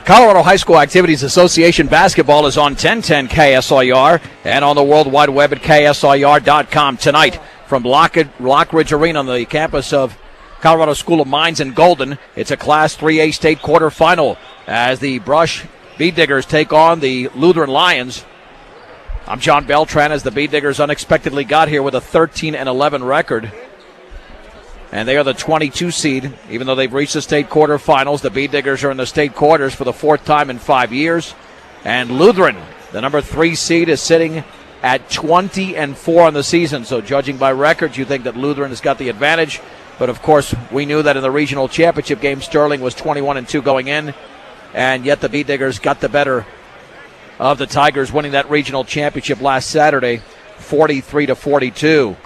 Colorado High School Activities Association basketball is on 1010 KSIR and on the World Wide Web at KSIR.com tonight from Lockridge Arena on the campus of Colorado School of Mines in Golden. It's a Class 3A state quarterfinal as the Brush Bead Diggers take on the Lutheran Lions. I'm John Beltran as the Bead Diggers unexpectedly got here with a 13-11 record. And they are the 22 seed. Even though they've reached the state quarterfinals, the Bead Diggers are in the state quarters for the fourth time in 5 years. And Lutheran, the number 3 seed, is sitting at 20-4 on the season. So judging by records, you think that Lutheran has got the advantage. But of course, we knew that in the regional championship game, Sterling was 21-2 going in. And yet the Bead Diggers got the better of the Tigers, winning that regional championship last Saturday, 43-42.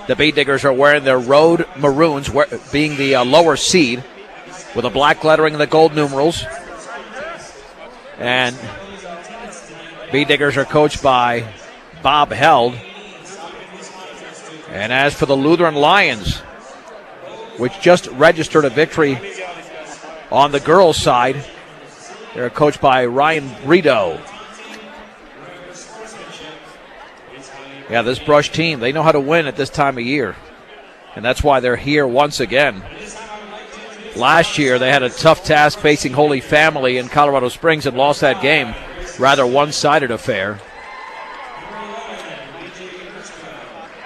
The Bead Diggers are wearing their road maroons, being the lower seed, with a black lettering and the gold numerals. And Bead Diggers are coached by Bob Held. And as for the Lutheran Lions, which just registered a victory on the girls' side, they're coached by Ryan Brito. Yeah, this Brush team, they know how to win at this time of year. And that's why they're here once again. Last year, they had a tough task facing Holy Family in Colorado Springs and lost that game. Rather one-sided affair.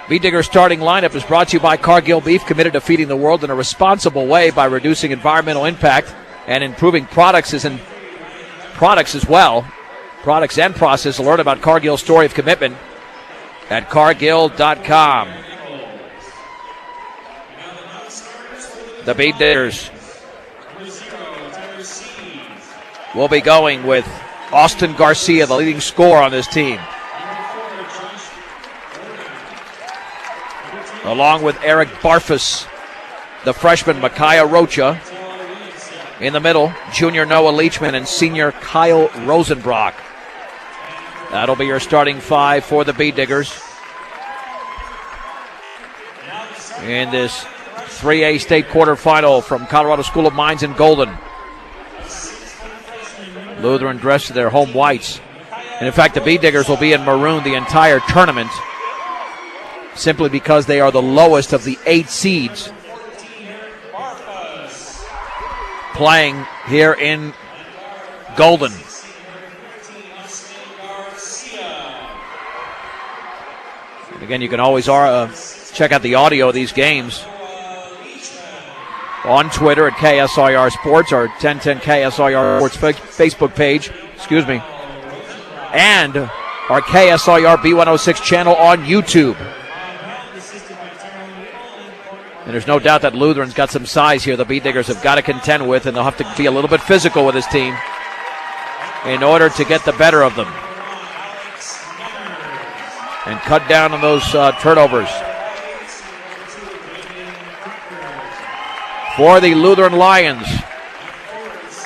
Bead Diggers' starting lineup is brought to you by Cargill Beef, committed to feeding the world in a responsible way by reducing environmental impact and improving products as well. Products and process. Learn about Cargill's story of commitment at Cargill.com. The Bead Diggers will be going with Austin Garcia, the leading scorer on this team, along with Eric Barfus, the freshman Micaiah Rocha. In the middle, junior Noah Leachman and senior Kyle Rosenbrock. That'll be your starting five for the Bead Diggers in this 3A state quarterfinal from Colorado School of Mines in Golden. Lutheran dressed in their home whites. And in fact, the Bead Diggers will be in maroon the entire tournament simply because they are the lowest of the 8 seeds playing here in Golden. And again, you can always check out the audio of these games on Twitter at KSIR Sports or 1010 KSIR Sports Facebook page, and our KSIR B106 channel on YouTube. And there's no doubt that Lutheran's got some size here the Bead Diggers have got to contend with, and they'll have to be a little bit physical with this team in order to get the better of them and cut down on those turnovers. For the Lutheran Lions,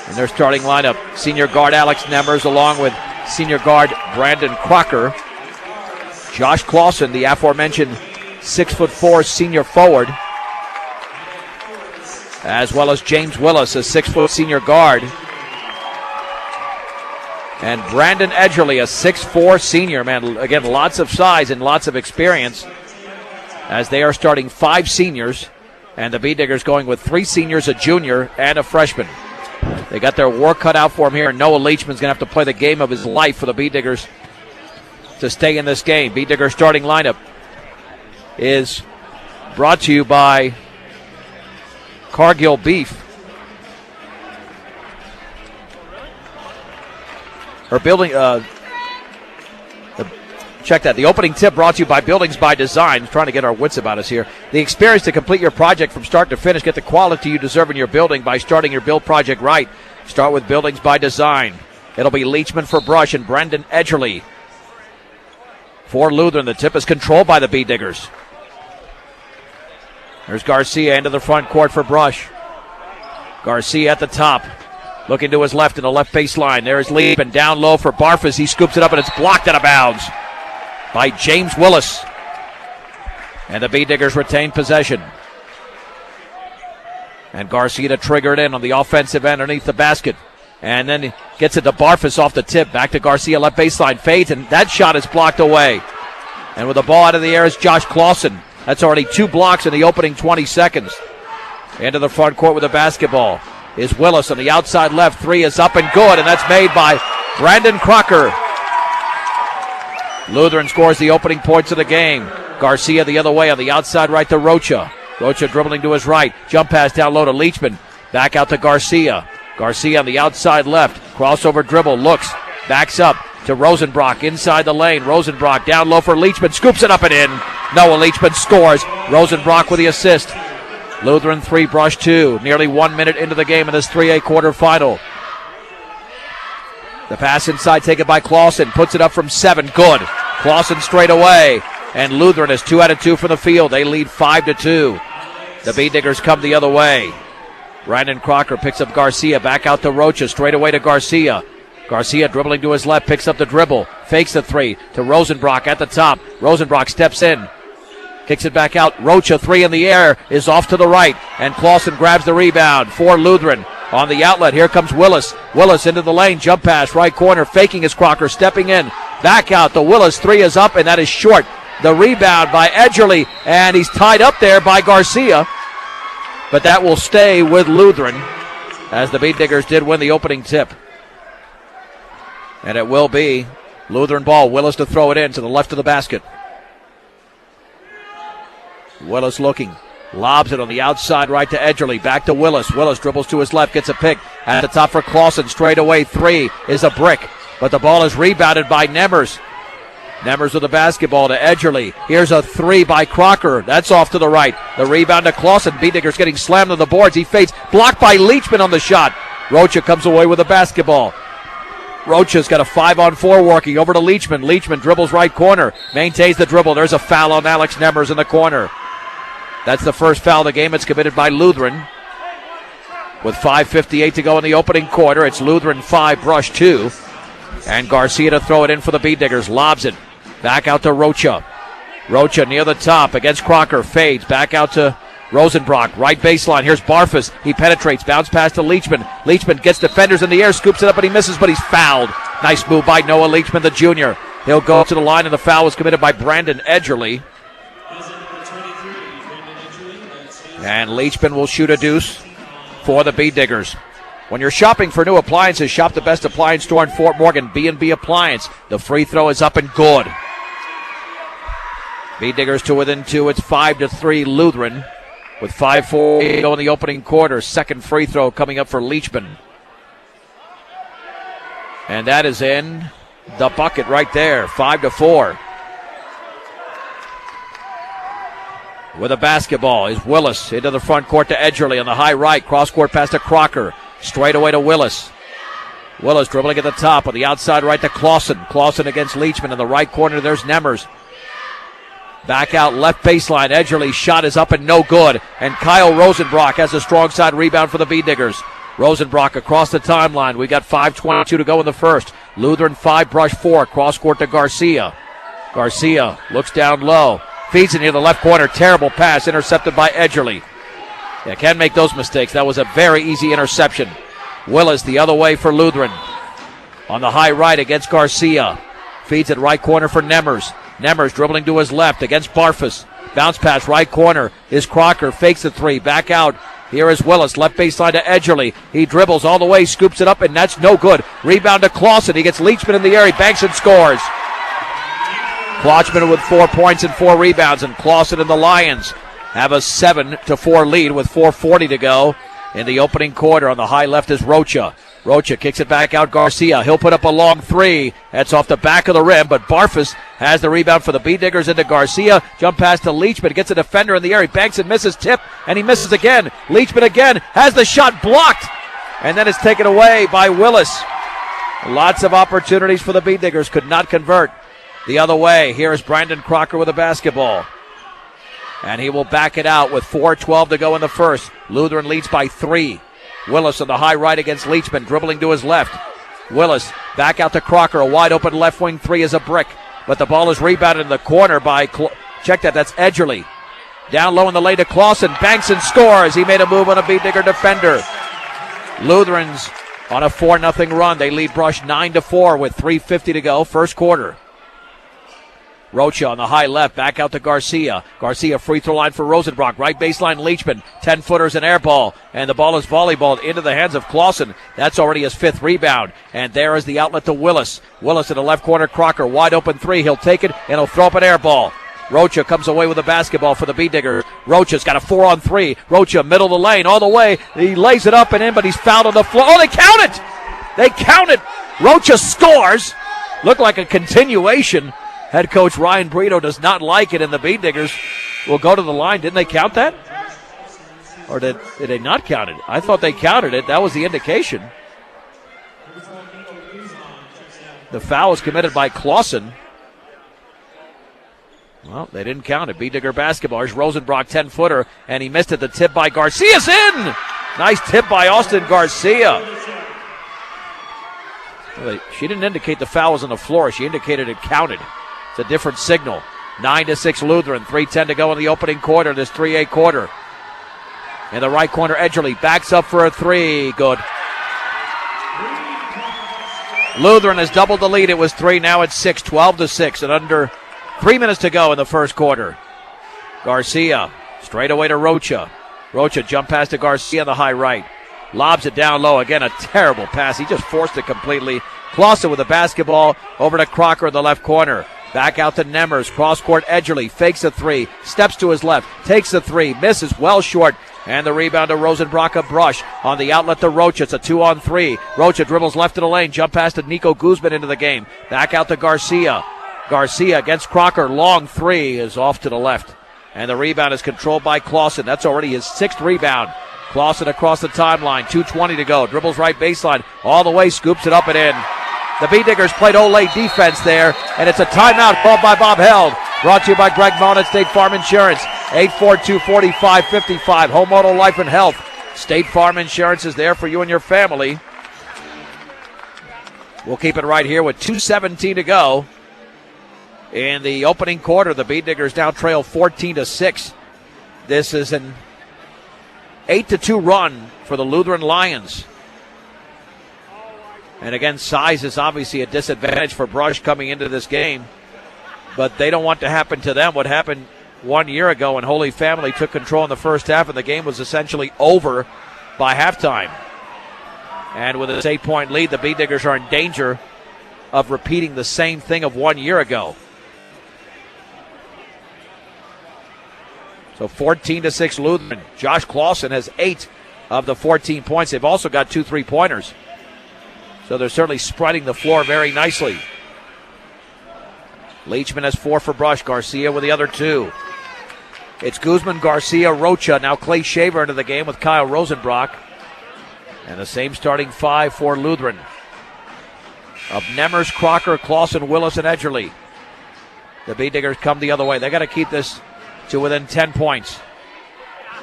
in their starting lineup, senior guard Alex Nemers along with senior guard Brandon Crocker. Josh Clausen, the aforementioned 6'4" senior forward, as well as James Willis, a 6' senior guard. And Brandon Edgerly, a 6'4" senior. Man, again, lots of size and lots of experience as they are starting 5 seniors. And the Bead Diggers going with 3 seniors, a junior, and a freshman. They got their work cut out for him here. Noah Leachman's going to have to play the game of his life for the Bead Diggers to stay in this game. Bead Diggers starting lineup is brought to you by Cargill Beef. Check that. The opening tip brought to you by Buildings by Design. Trying to get our wits about us here. The experience to complete your project from start to finish. Get the quality you deserve in your building by starting your build project right. Start with Buildings by Design. It'll be Leachman for Brush and Brendan Edgerly for Lutheran. The tip is controlled by the Bead Diggers. There's Garcia into the front court for Brush. Garcia at the top. Looking to his left in the left baseline. There's Leachman down low for Barfus. He scoops it up and it's blocked out of bounds by James Willis. And the Bead Diggers retain possession. And Garcia to trigger it in on the offensive end underneath the basket. And then gets it to Barfus off the tip. Back to Garcia, left baseline, fades, and that shot is blocked away. And with the ball out of the air is Josh Clausen. That's already 2 blocks in the opening 20 seconds. Into the front court with the basketball is Willis on the outside left. 3 is up and good, and that's made by Brandon Crocker. Lutheran scores the opening points of the game. Garcia the other way on the outside right to Rocha. Rocha dribbling to his right. Jump pass down low to Leachman. Back out to Garcia. Garcia on the outside left. Crossover dribble. Looks. Backs up to Rosenbrock inside the lane. Rosenbrock down low for Leachman. Scoops it up and in. Noah Leachman scores. Rosenbrock with the assist. Lutheran 3, Brush 2. Nearly 1 minute into the game in this 3A quarterfinal. The pass inside taken by Clausen. Puts it up from 7. Good. Clausen straight away. And Lutheran is 2 out of 2 from the field. They lead 5-2. The Beatniggers come the other way. Brandon Crocker picks up Garcia. Back out to Rocha. Straight away to Garcia. Garcia dribbling to his left. Picks up the dribble. Fakes the 3 to Rosenbrock at the top. Rosenbrock steps in. Kicks it back out. Rocha 3 in the air is off to the right. And Clausen grabs the rebound for Lutheran. On the outlet, here comes Willis. Willis into the lane. Jump pass. Right corner. Faking his Crocker. Stepping in. Back out to Willis. 3 is up, and that is short. The rebound by Edgerly, and he's tied up there by Garcia. But that will stay with Lutheran, as the Beatniggers did win the opening tip. And it will be Lutheran ball. Willis to throw it in to the left of the basket. Willis looking. Lobs it on the outside right to Edgerly. Back to Willis. Willis dribbles to his left. Gets a pick. At the top for Clausen. Straight away 3 is a brick. But the ball is rebounded by Nemmers. Nemmers with the basketball to Edgerly. Here's a 3 by Crocker. That's off to the right. The rebound to Clausen. Beatniggers getting slammed on the boards. He fades. Blocked by Leachman on the shot. Rocha comes away with the basketball. Rocha's got a 5-on-4 working over to Leachman. Leachman dribbles right corner. Maintains the dribble. There's a foul on Alex Nemmers in the corner. That's the first foul of the game. It's committed by Lutheran. With 5:58 to go in the opening quarter, it's Lutheran 5, Brush 2. And Garcia to throw it in for the Beatniggers. Lobs it. Back out to Rocha. Rocha near the top against Crocker. Fades. Back out to Rosenbrock. Right baseline. Here's Barfus. He penetrates. Bounce pass to Leachman. Leachman gets defenders in the air. Scoops it up, but he misses, but he's fouled. Nice move by Noah Leachman, the junior. He'll go up to the line, and the foul was committed by Brandon Edgerly. And Leachman will shoot a deuce for the Beatniggers. When you're shopping for new appliances, shop the best appliance store in Fort Morgan, B&B Appliance. The free throw is up and good. Beatniggers to within 2. It's 5-3 Lutheran with 5:4 to go in the opening quarter. Second free throw coming up for Leachman. And that is in the bucket right there. 5-4. With a basketball is Willis into the front court to Edgerly on the high right. Cross court pass to Crocker. Straight away to Willis. Willis dribbling at the top on the outside right to Clausen. Clausen against Leachman in the right corner. There's Nemmers. Back out left baseline. Edgerly's shot is up and no good. And Kyle Rosenbrock has a strong side rebound for the Beatniggers. Rosenbrock across the timeline. We got 5:22 to go in the first. Lutheran 5, Brush 4. Cross court to Garcia. Garcia looks down low. Feeds it near the left corner. Terrible pass intercepted by Edgerly. Yeah, can't make those mistakes. That was a very easy interception. Willis the other way for Lutheran. On the high right against Garcia. Feeds it right corner for Nemmers. Nemmers dribbling to his left against Barfus. Bounce pass right corner is Crocker. Fakes the 3. Back out. Here is Willis. Left baseline to Edgerly. He dribbles all the way. Scoops it up, and that's no good. Rebound to Clausen. He gets Leachman in the air. He banks and scores. Klotzman with 4 points and 4 rebounds, and Clausen and the Lions have a 7-4 lead with 4:40 to go in the opening quarter. On the high left is Rocha. Rocha kicks it back out. Garcia. He'll put up a long 3. That's off the back of the rim, but Barfus has the rebound for the Beatniggers into Garcia. Jump pass to Leachman. Gets a defender in the air. He banks and misses. Tip, and he misses again. Leachman again has the shot blocked, and then it's taken away by Willis. Lots of opportunities for the Beatniggers. Could not convert. The other way, here is Brandon Crocker with a basketball. And he will back it out with 4:12 to go in the first. Lutheran leads by 3. Willis on the high right against Leachman, dribbling to his left. Willis back out to Crocker. A wide open left wing 3 is a brick. But the ball is rebounded in the corner by, check that, that's Edgerly. Down low in the lane to Clausen. Banks and scores. He made a move on a Beat-Digger defender. Lutherans on a 4-0 run. They lead Brush 9-4 with 3:50 to go. First quarter. Rocha on the high left, back out to Garcia. Garcia free throw line for Rosenbrock. Right baseline Leachman. 10-footers an air ball. And the ball is volleyballed into the hands of Clausen. That's already his 5th rebound. And there is the outlet to Willis. Willis in the left corner. Crocker wide open 3. He'll take it and he'll throw up an air ball. Rocha comes away with the basketball for the Beat-Diggers. Rocha's got a 4-on-3. Rocha middle of the lane all the way. He lays it up and in, but he's fouled on the floor. Oh, they count it! They count it! Rocha scores. Looked like a continuation. Head coach Ryan Brito does not like it, and the Beat-Diggers will go to the line. Didn't they count that? Or did they not count it? I thought they counted it. That was the indication. The foul was committed by Clausen. Well, they didn't count it. Beat-Digger basketball. Here's Rosenbrock, 10-footer, and he missed it. The tip by Garcia's in! Nice tip by Austin Garcia. Well, she didn't indicate the foul was on the floor. She indicated it counted. It's a different signal. 9-6 Lutheran. 3:10 to go in the opening quarter. This 3-8 quarter. In the right corner, Edgerly backs up for a 3. Good. Lutheran has doubled the lead. It was 3. Now it's 6. 12-6. And under 3 minutes to go in the first quarter. Garcia straight away to Rocha. Rocha jump pass to Garcia on the high right. Lobs it down low. Again, a terrible pass. He just forced it completely. Clausen with the basketball over to Crocker in the left corner. Back out to Nemmers. Cross court Edgerly. Fakes a 3. Steps to his left. Takes a 3. Misses well short. And the rebound to Rosenbrock, a brush. On the outlet to Rocha. It's a 2-on-3. Rocha dribbles left of the lane. Jump pass to Nico Guzman into the game. Back out to Garcia. Garcia against Crocker. Long 3 is off to the left. And the rebound is controlled by Clausen. That's already his 6th rebound. Clausen across the timeline. 2:20 to go. Dribbles right baseline. All the way. Scoops it up and in. The Beat-Diggers played Olay defense there, and it's a timeout called by Bob Held. Brought to you by Greg Moen at State Farm Insurance. 842-4555. Home, auto, life, and health. State Farm Insurance is there for you and your family. We'll keep it right here with 2:17 to go. In the opening quarter, the Beat-Diggers now trail 14-6. This is an 8-2 run for the Lutheran Lions. And again, size is obviously a disadvantage for Brush coming into this game. But they don't want to happen to them what happened 1 year ago when Holy Family took control in the first half and the game was essentially over by halftime. And with this 8-point lead, the Beat-Diggers are in danger of repeating the same thing of 1 year ago. So 14-6 Lutheran. Josh Clausen has 8 of the 14 points. They've also got 2 3-pointers. So they're certainly spreading the floor very nicely. Leachman has 4 for Brush. Garcia with the other 2. It's Guzman, Garcia, Rocha. Now Clay Shaver into the game with Kyle Rosenbrock. And the same starting 5 for Lutheran. Of Nemmers, Crocker, Clausen, Willis, and Edgerly. The Beat-Diggers come the other way. They got to keep this to within 10 points.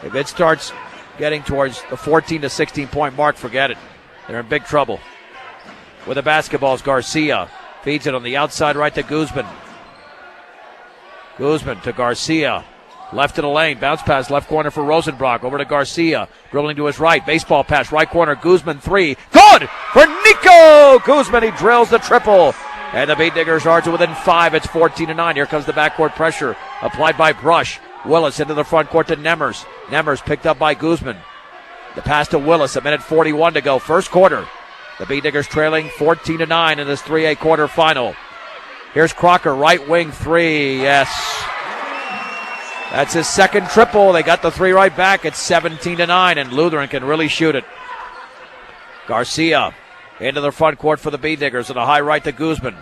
If it starts getting towards the 14 to 16 point mark, forget it. They're in big trouble. With the basketball is Garcia. Feeds it on the outside right to Guzman. Guzman to Garcia. Left of the lane. Bounce pass left corner for Rosenbrock. Over to Garcia. Dribbling to his right. Baseball pass right corner. Guzman 3. Good for Nico Guzman. He drills the triple. And the Beat-Diggers are to within 5. It's 14-9. Here comes the backcourt pressure applied by Brush. Willis into the front court to Nemmers. Nemmers picked up by Guzman. The pass to Willis. 1:41 to go. First quarter. The Beat-Diggers trailing 14-9 in this 3-8 quarterfinal. Here's Crocker, right wing 3. Yes. That's his second triple. They got the 3 right back. It's 17-9, and Lutheran can really shoot it. Garcia into the front court for the Beat-Diggers on a high right to Guzman.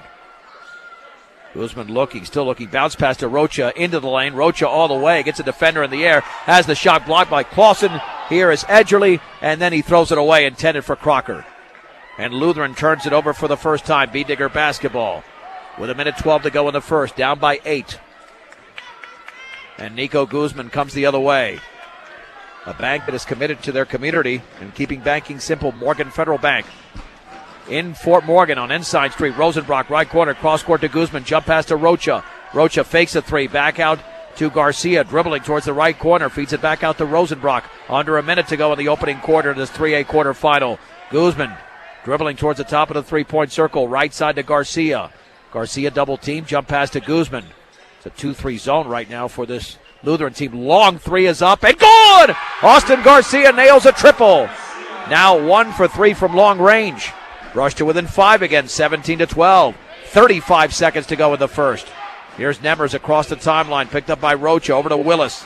Guzman still looking. Bounce pass to Rocha into the lane. Rocha all the way. Gets a defender in the air. Has the shot blocked by Clausen. Here is Edgerly, and then he throws it away, intended for Crocker. And Lutheran turns it over for the first time. Beat-Digger basketball. With 1:12 to go in the first. Down by 8. And Nico Guzman comes the other way. A bank that is committed to their community and keeping banking simple. Morgan Federal Bank. In Fort Morgan on Ensign Street. Rosenbrock right corner. Cross court to Guzman. Jump pass to Rocha. Rocha fakes a 3. Back out to Garcia, dribbling towards the right corner, feeds it back out to Rosenbrock. Under a minute to go in the opening quarter of this 3A quarterfinal. Guzman dribbling towards the top of the three-point circle, right side to Garcia. Garcia double team, jump pass to Guzman. It's a 2-3 zone right now for this Lutheran team. Long three is up and good! Austin Garcia nails a triple. Now 1 for 3 from long range. Rush to within 5 again, 17-12. 35 seconds to go in the first. Here's Nemers across the timeline, picked up by Rocha, over to Willis.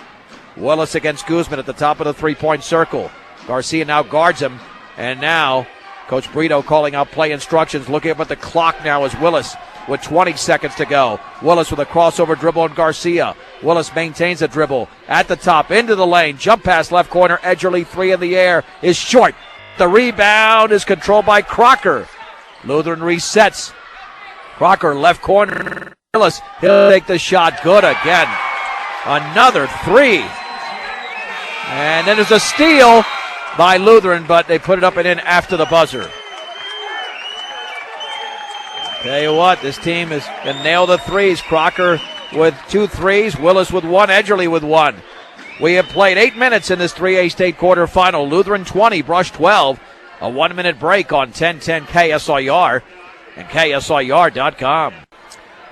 Willis against Guzman at the top of the three-point circle. Garcia now guards him, and now Coach Brito calling out play instructions, looking up at the clock now as Willis with 20 seconds to go. Willis with a crossover dribble on Garcia. Willis maintains a dribble at the top, into the lane, jump pass left corner, Edgerly, 3 in the air, is short. The rebound is controlled by Crocker. Lutheran resets. Crocker left corner. Willis, he'll take the shot, good again. Another 3. And then there's a steal by Lutheran, but they put it up and in after the buzzer. Tell you what, this team is going to nail the threes. Crocker with 2 threes, Willis with 1, Edgerly with 1. We have played 8 minutes in this 3A state quarterfinal. Lutheran 20, Brush 12. A 1-minute break on 1010 KSIR and KSIR.com.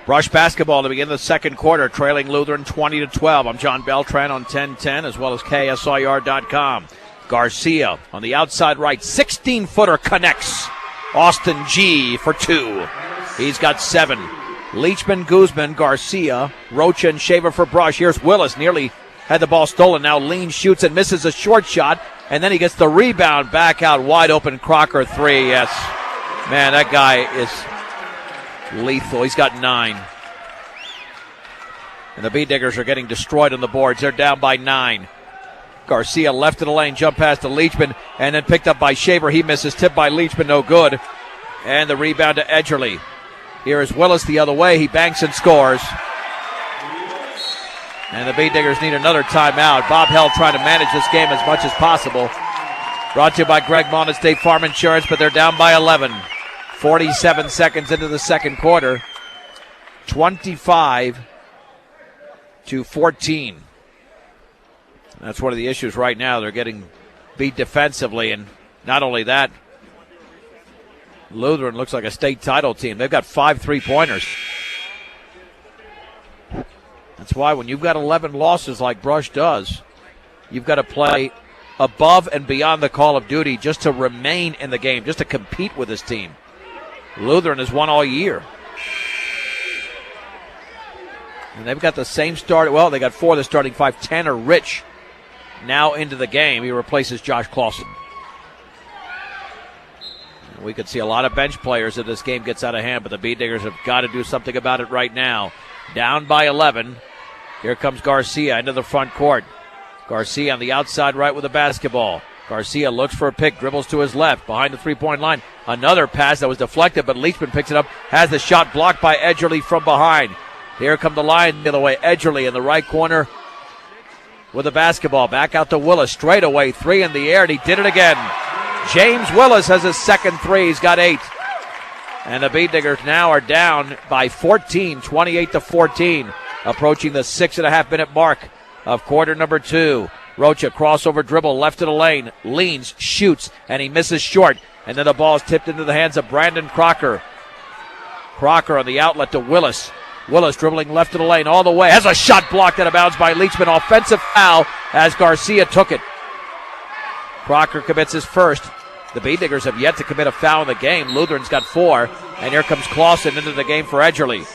Brush basketball to begin the second quarter, trailing Lutheran 20-12. I'm John Beltran on 1010 as well as KSIR.com. Garcia on the outside right, 16-footer connects. Austin G for 2. He's got 7. Leachman, Guzman, Garcia, Rocha, and Shaver for Brush. Here's Willis, nearly had the ball stolen. Now Lean shoots and misses a short shot, and then he gets the rebound back out wide open. Crocker 3. Yes, man, that guy is lethal. He's got 9. And the B-Diggers are getting destroyed on the boards. They're down by 9. Garcia left of the lane, jump pass to Leachman, and then picked up by Shaver. He misses, tipped by Leachman, no good. And the rebound to Edgerly. Here is Willis the other way. He banks and scores. And the B-Diggers need another timeout. Bob Held trying to manage this game as much as possible. Brought to you by Greg Mon at State Farm Insurance, but they're down by 11. 47 seconds into the second quarter. 25-14. That's one of the issues right now. They're getting beat defensively, and not only that, Lutheran looks like a state title team. They've got 5 3-pointers. That's why when you've got 11 losses like Brush does, you've got to play above and beyond the call of duty just to remain in the game, just to compete with this team. Lutheran has won all year. And they've got the same start. Well, they got 4 of the starting 5. Tanner Rich now into the game. He replaces Josh Clausen. We could see a lot of bench players if this game gets out of hand, but the B-Diggers have got to do something about it right now. Down by 11. Here comes Garcia into the front court. Garcia on the outside right with the basketball. Garcia looks for a pick, dribbles to his left, behind the three-point line. Another pass that was deflected, but Leachman picks it up, has the shot blocked by Edgerly from behind. Here come the line the other way. Edgerly in the right corner with the basketball. Back out to Willis, straight away, 3 in the air, and he did it again. James Willis has his second 3. He's got 8. And the B-Diggers now are down by 14, 28-14, approaching the 6.5-minute mark of quarter number 2. Rocha, crossover dribble, left of the lane, leans, shoots, and he misses short. And then the ball is tipped into the hands of Brandon Crocker. Crocker on the outlet to Willis. Willis dribbling left of the lane all the way. Has a shot blocked out of bounds by Leachman. Offensive foul as Garcia took it. Crocker commits his first. The B-Diggers have yet to commit a foul in the game. Lutheran's got 4. And here comes Clausen into the game for Edgerly.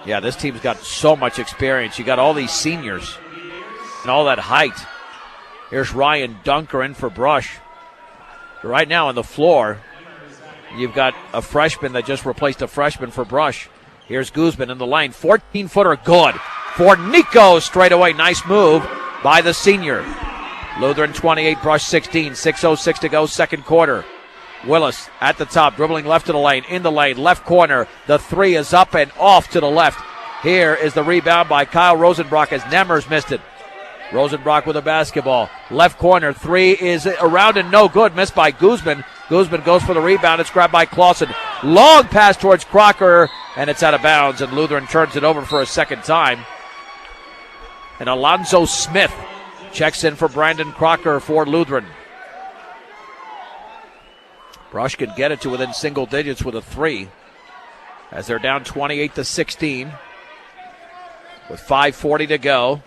Yeah, this team's got so much experience. You got all these seniors and all that height. Here's Ryan Dunker in for Brush. Right now on the floor, you've got a freshman that just replaced a freshman for Brush. Here's Guzman in the lane. 14-footer good for Nico straight away. Nice move by the senior. Lutheran 28, Brush 16. 6:06 to go, second quarter. Willis at the top, dribbling left of the lane, in the lane, left corner. The 3 is up and off to the left. Here is the rebound by Kyle Rosenbrock as Nemers missed it. Rosenbrock with a basketball. Left corner, 3 is around and no good. Missed by Guzman. Guzman goes for the rebound. It's grabbed by Clausen. Long pass towards Crocker, and it's out of bounds, and Lutheran turns it over for a second time. And Alonzo Smith checks in for Brandon Crocker for Lutheran. Brush can get it to within single digits with a 3 as they're down 28-16 with 5:40 to go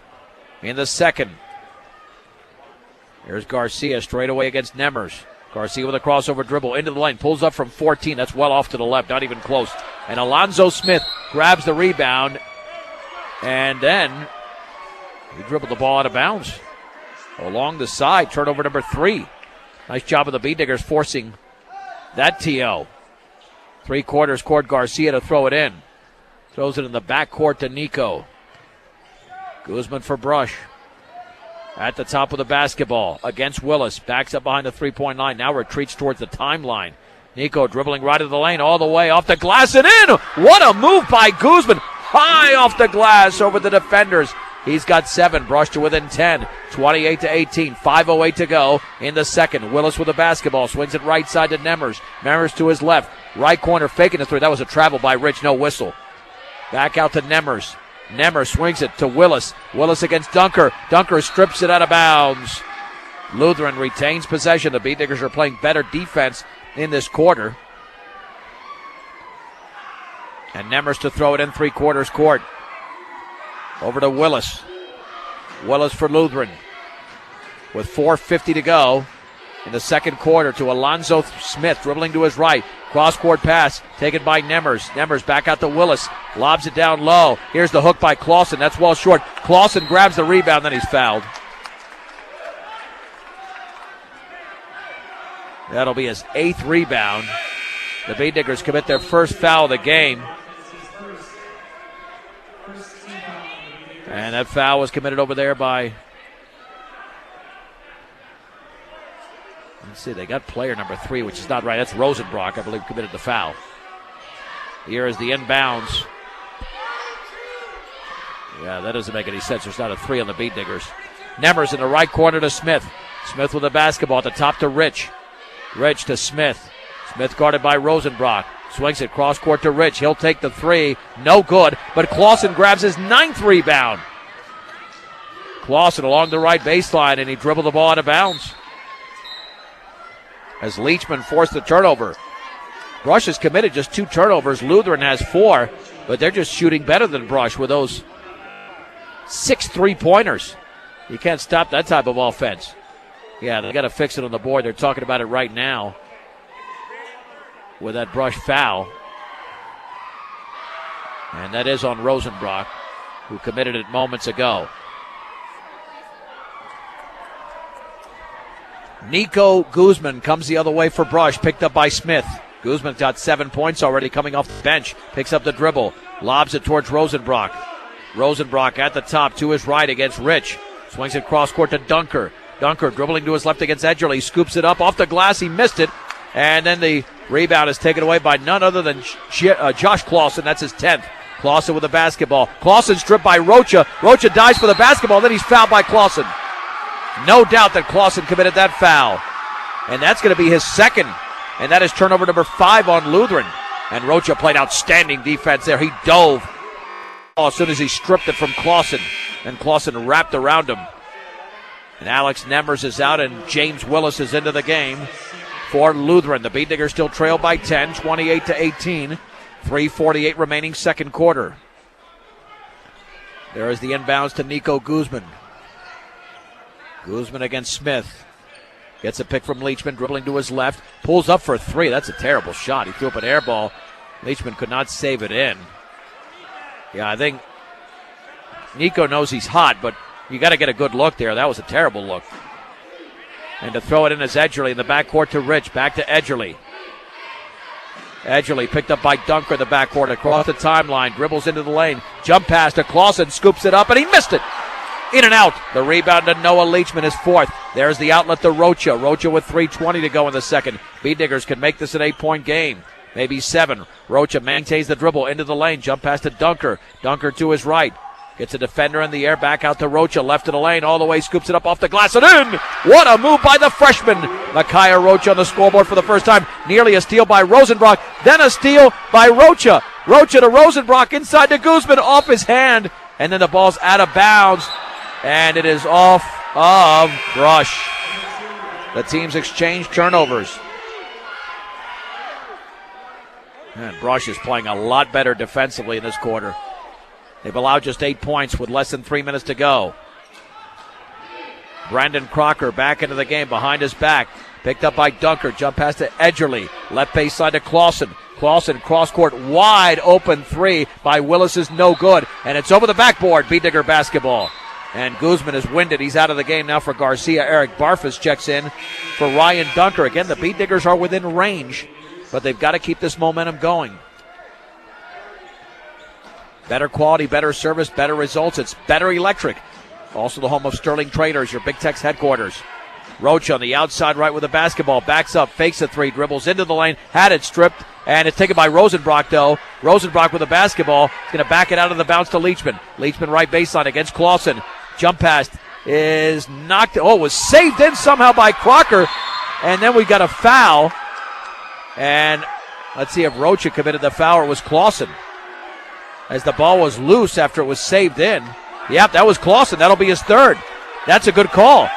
in the second. Here's Garcia straight away against Nemers. Garcia with a crossover dribble into the lane, pulls up from 14. That's well off to the left, not even close. And Alonzo Smith grabs the rebound, and then he dribbled the ball out of bounds along the side. Turnover number 3. Nice job of the B-Diggers forcing that TO. 3/4 court, Garcia to throw it in. Throws it in the backcourt to Nico. Guzman for Brush. At the top of the basketball against Willis. Backs up behind the three-point line. Now retreats towards the timeline. Nico dribbling right of the lane all the way off the glass and in. What a move by Guzman. High off the glass over the defenders. He's got 7. Brush to within 10. 28-18. 5:08 to go in the second. Willis with the basketball. Swings it right side to Nemers. Nemers to his left. Right corner faking the 3. That was a travel by Rich. No whistle. Back out to Nemers. Nemers swings it to Willis. Willis against Dunker. Dunker strips it out of bounds. Lutheran retains possession. The B-Diggers are playing better defense in this quarter. And Nemers to throw it in 3/4 court. Over to Willis. Willis for Lutheran. With 4:50 to go in the second quarter to Alonzo Smith, dribbling to his right. Cross-court pass taken by Nemers. Nemers back out to Willis. Lobs it down low. Here's the hook by Clausen. That's well short. Clausen grabs the rebound, then he's fouled. That'll be his 8th rebound. The B-Diggers commit their first foul of the game. And that foul was committed over there by, let's see, they got player number 3, which is not right. That's Rosenbrock, I believe, committed the foul. Here is the inbounds. Yeah, that doesn't make any sense. There's not a 3 on the B-Diggers. Nemers in the right corner to Smith. Smith with the basketball at the top to Rich. Rich to Smith. Smith guarded by Rosenbrock. Swings it cross court to Rich. He'll take the 3. No good, but Clausen grabs his 9th rebound. Clausen along the right baseline, and he dribbled the ball out of bounds. As Leachman forced the turnover. Brush has committed just 2 turnovers. Lutheran has 4, but they're just shooting better than Brush with those 6 3-pointers. You can't stop that type of offense. Yeah, they got to fix it on the board. They're talking about it right now with that Brush foul. And that is on Rosenbrock, who committed it moments ago. Nico Guzman comes the other way for Brush, picked up by Smith. Guzman's got 7 points already coming off the bench. Picks up the dribble, lobs it towards Rosenbrock. Rosenbrock at the top to his right against Rich. Swings it cross court to Dunker. Dunker dribbling to his left against Edgerly. Scoops it up off the glass. He missed it. And then the rebound is taken away by none other than Josh Clausen. That's his 10th. Clausen with the basketball. Clausen stripped by Rocha. Rocha dives for the basketball. Then he's fouled by Clausen. No doubt that Clausen committed that foul. And that's going to be his 2nd. And that is turnover number 5 on Lutheran. And Rocha played outstanding defense there. He dove as soon as he stripped it from Clausen. And Clausen wrapped around him. And Alex Nemers is out, and James Willis is into the game for Lutheran. The B-Diggers still trail by 10, 28-18. 3:48 remaining second quarter. There is the inbounds to Nico Guzman. Guzman against Smith. Gets a pick from Leachman, dribbling to his left. Pulls up for 3. That's a terrible shot. He threw up an air ball. Leachman could not save it in. Yeah, I think Nico knows he's hot, but you got to get a good look there. That was a terrible look. And to throw it in is Edgerly in the backcourt to Rich. Back to Edgerly. Edgerly picked up by Dunker in the backcourt across the timeline. Dribbles into the lane. Jump pass to Clausen. Scoops it up, and he missed it. In and out. The rebound to Noah Leachman, his 4th. There's the outlet to Rocha. Rocha with 3:20 to go in the second. B-Diggers can make this an 8-point game. Maybe 7. Rocha maintains the dribble into the lane. Jump pass to Dunker. Dunker to his right. Gets a defender in the air, back out to Rocha, left of the lane, all the way, scoops it up off the glass and in! What a move by the freshman! Micaiah Rocha on the scoreboard for the first time. Nearly a steal by Rosenbrock, then a steal by Rocha. Rocha to Rosenbrock, inside to Guzman, off his hand, and then the ball's out of bounds, and it is off of Brush. The teams exchange turnovers. And Brush is playing a lot better defensively in this quarter. They've allowed just 8 points with less than 3 minutes to go. Brandon Crocker back into the game behind his back. Picked up by Dunker. Jump pass to Edgerly. Left base side to Clausen. Clausen cross court, wide open three by Willis is no good. And it's over the backboard. B-Digger basketball. And Guzman is winded. He's out of the game now for Garcia. Eric Barfus checks in for Ryan Dunker. Again, the B-Diggers are within range, but they've got to keep this momentum going. Better quality, better service, better results. It's Better Electric. Also the home of Sterling Traders, your Big Tex headquarters. Rocha on the outside right with the basketball. Backs up, fakes a three, dribbles into the lane. Had it stripped, and it's taken by Rosenbrock, though. Rosenbrock with the basketball. He's going to back it out of the bounce to Leachman. Leachman right baseline against Clausen. Jump pass is knocked. Oh, was saved in somehow by Crocker. And then we got a foul. And let's see if Rocha committed the foul or it was Clausen, as the ball was loose after it was saved in. Yep, that was Clausen. That'll be his third. That's a good call.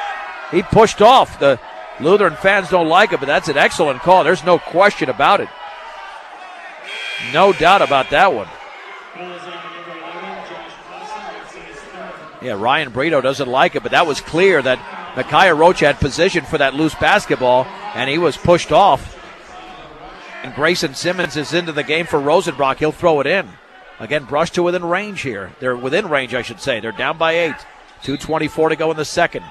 He pushed off. The Lutheran fans don't like it, but that's an excellent call. There's no question about it. No doubt about that one. Yeah, Ryan Brito doesn't like it, but that was clear that Micaiah Rocha had position for that loose basketball, and he was pushed off. And Grayson Simmons is into the game for Rosenbrock. He'll throw it in. Again, Brush to within range here. They're within range, I should say. They're down by 8. 2:24 to go in the second.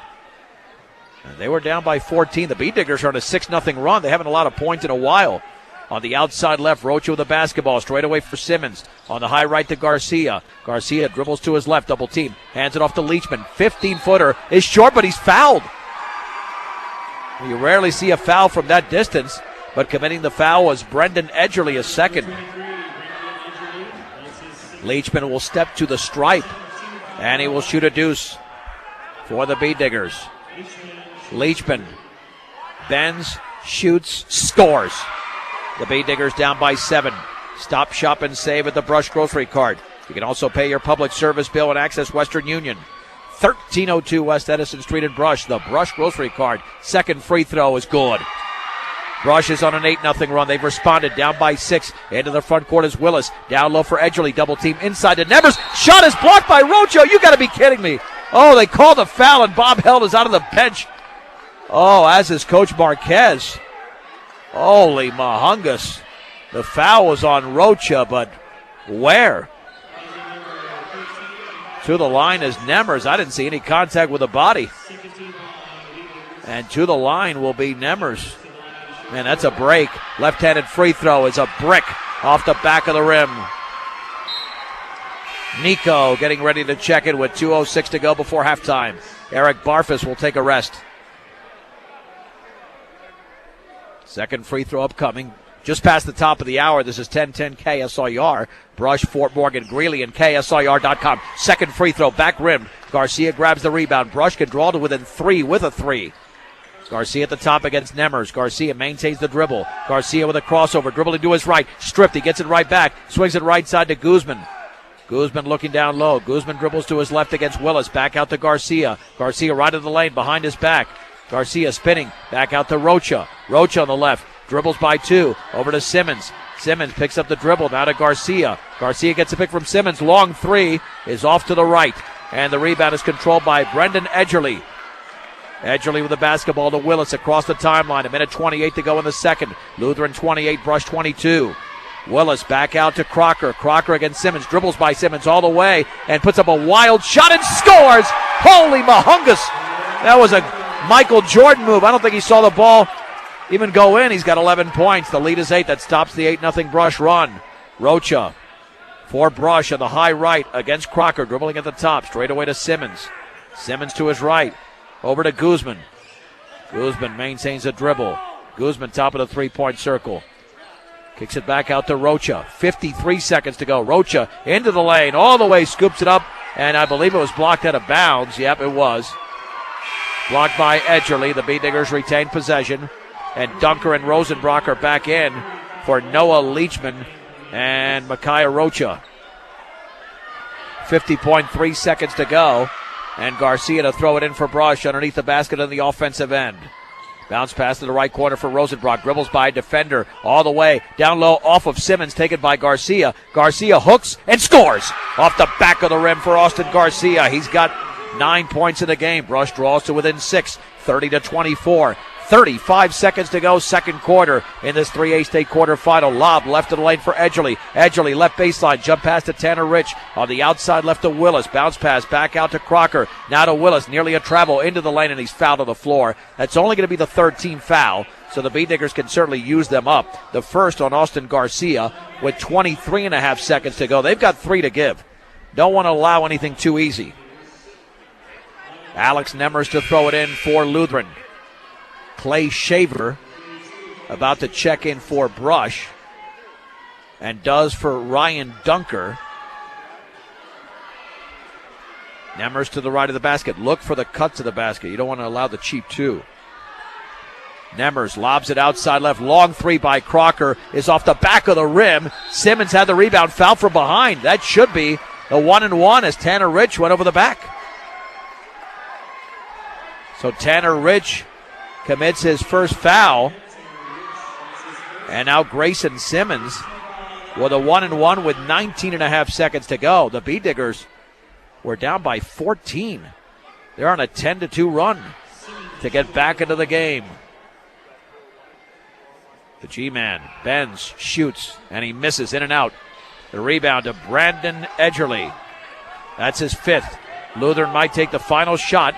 And they were down by 14. The B-Diggers are on a 6-0 run. They haven't allowed a point in a while. On the outside left, Rocha with the basketball. Straight away for Simmons. On the high right to Garcia. Garcia dribbles to his left, double team. Hands it off to Leachman. 15-footer is short, but he's fouled. You rarely see a foul from that distance, but committing the foul was Brendan Edgerly, a second. Leachman will step to the stripe, and he will shoot a deuce for the B-Diggers. Leachman bends, shoots, scores. The B-Diggers down by 7. Stop, shop, and save at the Brush Grocery Cart. You can also pay your public service bill and access Western Union. 1302 West Edison Street in Brush. The Brush Grocery Cart. Second free throw is good. Brush is on an 8-0 run. They've responded, down by 6. Into the front court is Willis. Down low for Edgerly. Double team inside to Nevers. Shot is blocked by Rocha. You got to be kidding me. Oh, they called a foul, and Bob Held is out of the bench. Oh, as is Coach Marquez. Holy mahungus. The foul was on Rocha, but where? To the line is Nemers. I didn't see any contact with the body. And to the line will be Nemers. Man, that's a break. Left-handed free throw is a brick off the back of the rim. Nico getting ready to check in with 2:06 to go before halftime. Eric Barfus will take a rest. Second free throw upcoming. Just past the top of the hour. This is 1010 KSIR. Brush, Fort Morgan, Greeley, and KSIR.com. Second free throw, back rim. Garcia grabs the rebound. Brush can draw to within 3 with a 3. Garcia at the top against Nemers. Garcia maintains the dribble. Garcia with a crossover. Dribbling to his right. Stripped. He gets it right back. Swings it right side to Guzman. Guzman looking down low. Guzman dribbles to his left against Willis. Back out to Garcia. Garcia right of the lane behind his back. Garcia spinning. Back out to Rocha. Rocha on the left. Dribbles by 2. Over to Simmons. Simmons picks up the dribble. Now to Garcia. Garcia gets a pick from Simmons. Long 3 is off to the right. And the rebound is controlled by Brendan Edgerly. Edgerly with the basketball to Willis across the timeline. 1:28 to go in the second. Lutheran 28, Brush 22. Willis back out to Crocker. Crocker against Simmons. Dribbles by Simmons all the way and puts up a wild shot and scores. Holy mahungus. That was a Michael Jordan move. I don't think he saw the ball even go in. He's got 11 points. The lead is 8. That stops the 8-0 Brush run. Rocha for Brush on the high right against Crocker. Dribbling at the top. Straight away to Simmons. Simmons to his right. Over to Guzman. Guzman maintains a dribble. Guzman top of the three-point circle. Kicks it back out to Rocha. 53 seconds to go. Rocha into the lane. All the way. Scoops it up. And I believe it was blocked out of bounds. Yep, it was. Blocked by Edgerly. The Beatniggers retain possession. And Dunker and Rosenbrock are back in for Noah Leachman and Micaiah Rocha. 50.3 seconds to go. And Garcia to throw it in for Brush underneath the basket on the offensive end. Bounce pass to the right corner for Rosenbrock. Dribbles by a defender all the way. Down low off of Simmons, taken by Garcia. Garcia hooks and scores off the back of the rim for Austin Garcia. He's got 9 points in the game. Brush draws to within 6, 30-24. 35 seconds to go, second quarter in this 3A state quarterfinal. Lob left of the lane for Edgerly. Edgerly left baseline, jump pass to Tanner Rich. On the outside left to Willis. Bounce pass back out to Crocker. Now to Willis, nearly a travel into the lane, and he's fouled on the floor. That's only going to be the third team foul, so the Beatniggers can certainly use them up. The first on Austin Garcia with 23 and a half seconds to go. They've got 3 to give. Don't want to allow anything too easy. Alex Nemers to throw it in for Lutheran. Clay Shaver about to check in for Brush, and does for Ryan Dunker. Nemers to the right of the basket. Look for the cut to the basket. You don't want to allow the cheap two. Nemers lobs it outside left. Long three by Crocker is off the back of the rim. Simmons had the rebound. Foul from behind. That should be the 1-and-1 as Tanner Rich went over the back. So Tanner Rich commits his first foul. And now Grayson Simmons with a 1-and-1 with 19 and a half seconds to go. The Beatniggers were down by 14. They're on a 10-2 run to get back into the game. The G-man bends, shoots, and he misses in and out. The rebound to Brandon Edgerly. That's his 5th. Lutheran might take the final shot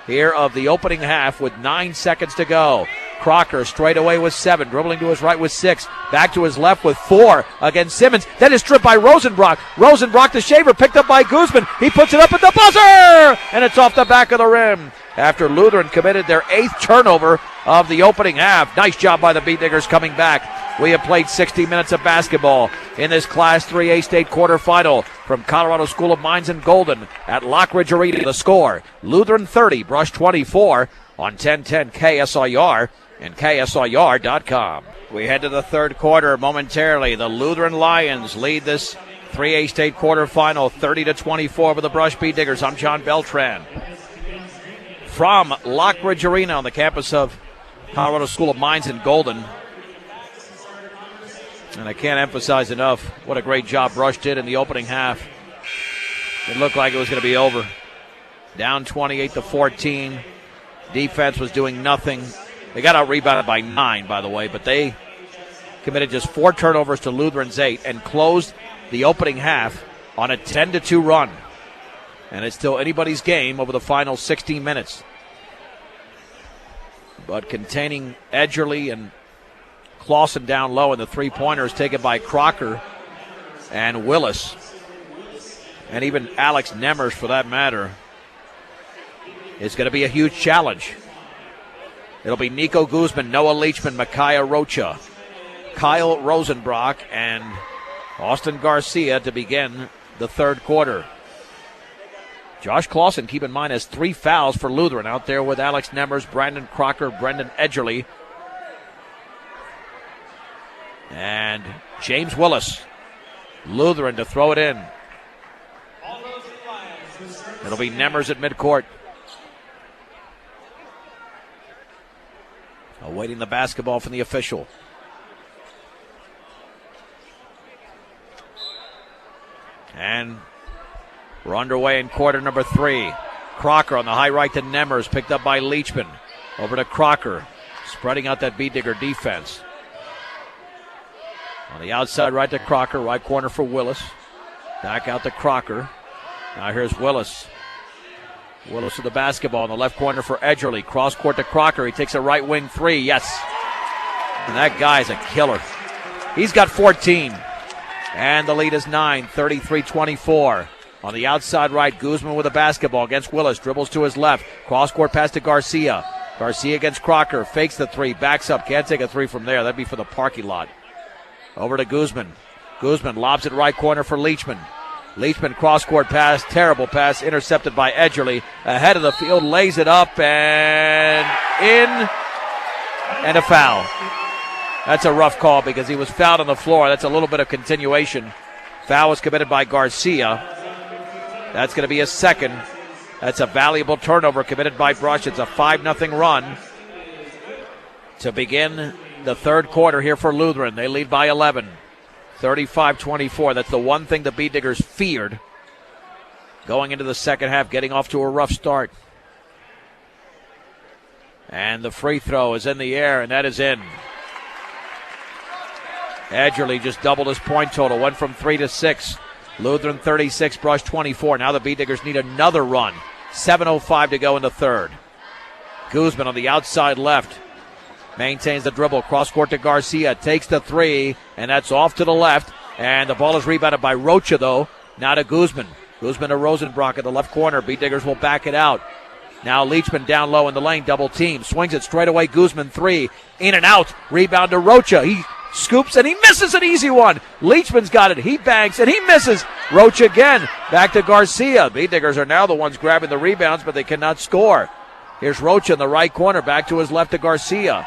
here of the opening half with 9 seconds to go. Crocker straight away with 7, dribbling to his right with 6, back to his left with 4 against Simmons. Then is stripped by Rosenbrock. Rosenbrock to Shaver, picked up by Guzman. He puts it up at the buzzer, and it's off the back of the rim. After Lutheran committed their 8th turnover of the opening half. Nice job by the Beatniggers coming back. We have played 60 minutes of basketball in this Class 3A state quarterfinal from Colorado School of Mines and Golden at Lockridge Arena. The score, Lutheran 30, Brush 24 on 1010 KSIR and KSIR.com. We head to the third quarter momentarily. The Lutheran Lions lead this 3A state quarterfinal 30-24 over the Brush Beatniggers. I'm John Beltran. From Lockridge Arena on the campus of Colorado School of Mines and Golden. And I can't emphasize enough what a great job Brush did in the opening half. It looked like it was going to be over. Down 28-14. Defense was doing nothing. They got out-rebounded by 9, by the way, but they committed just 4 turnovers to Lutheran's 8 and closed the opening half on a 10-2 run. And it's still anybody's game over the final 16 minutes. But containing Edgerly and Clausen down low, and the three-pointers taken by Crocker and Willis. And even Alex Nemers, for that matter, is going to be a huge challenge. It'll be Nico Guzman, Noah Leachman, Micaiah Rocha, Kyle Rosenbrock, and Austin Garcia to begin the third quarter. Josh Clausen, keep in mind, has 3 fouls for Lutheran out there with Alex Nemers, Brandon Crocker, Brendan Edgerly, and James Willis. Lutheran to throw it in. It'll be Nemers at midcourt. Awaiting the basketball from the official. And we're underway in quarter number 3. Crocker on the high right to Nemers, picked up by Leachman. Over to Crocker, spreading out that Beatnigger defense. On the outside right to Crocker, right corner for Willis. Back out to Crocker. Now here's Willis. Willis with the basketball in the left corner for Edgerly. Cross court to Crocker. He takes a right wing 3. Yes. And that guy's a killer. He's got 14. And the lead is 9, 33-24. On the outside right, Guzman with the basketball against Willis. Dribbles to his left. Cross court pass to Garcia. Garcia against Crocker. Fakes the 3. Backs up. Can't take a 3 from there. That'd be for the parking lot. Over to Guzman. Guzman lobs it right corner for Leachman. Leachman cross-court pass, terrible pass, intercepted by Edgerly. Ahead of the field, lays it up and in, and a foul. That's a rough call because he was fouled on the floor. That's a little bit of continuation. Foul was committed by Garcia. That's going to be a second. That's a valuable turnover committed by Brush. It's a 5-0 run to begin the third quarter here for Lutheran. They lead by 11. 35-24. That's the one thing the Bee Diggers feared going into the second half, getting off to a rough start. And the free throw is in the air, and that is in. Edgerly just doubled his point total, went from 3 to 6. Lutheran 36, Brush 24. Now the Bee Diggers need another run. 7:05 to go in the third. Guzman on the outside left. Maintains the dribble, cross-court to Garcia, takes the three, and that's off to the left. And the ball is rebounded by Rocha, though, now to Guzman. Guzman to Rosenbrock at the left corner. Bee Diggers will back it out. Now Leachman down low in the lane, double team. Swings it straight away, Guzman, three. In and out, rebound to Rocha. He scoops and he misses an easy one. Leachman's got it, he banks and he misses. Rocha again, back to Garcia. Bee Diggers are now the ones grabbing the rebounds, but they cannot score. Here's Rocha in the right corner, back to his left to Garcia.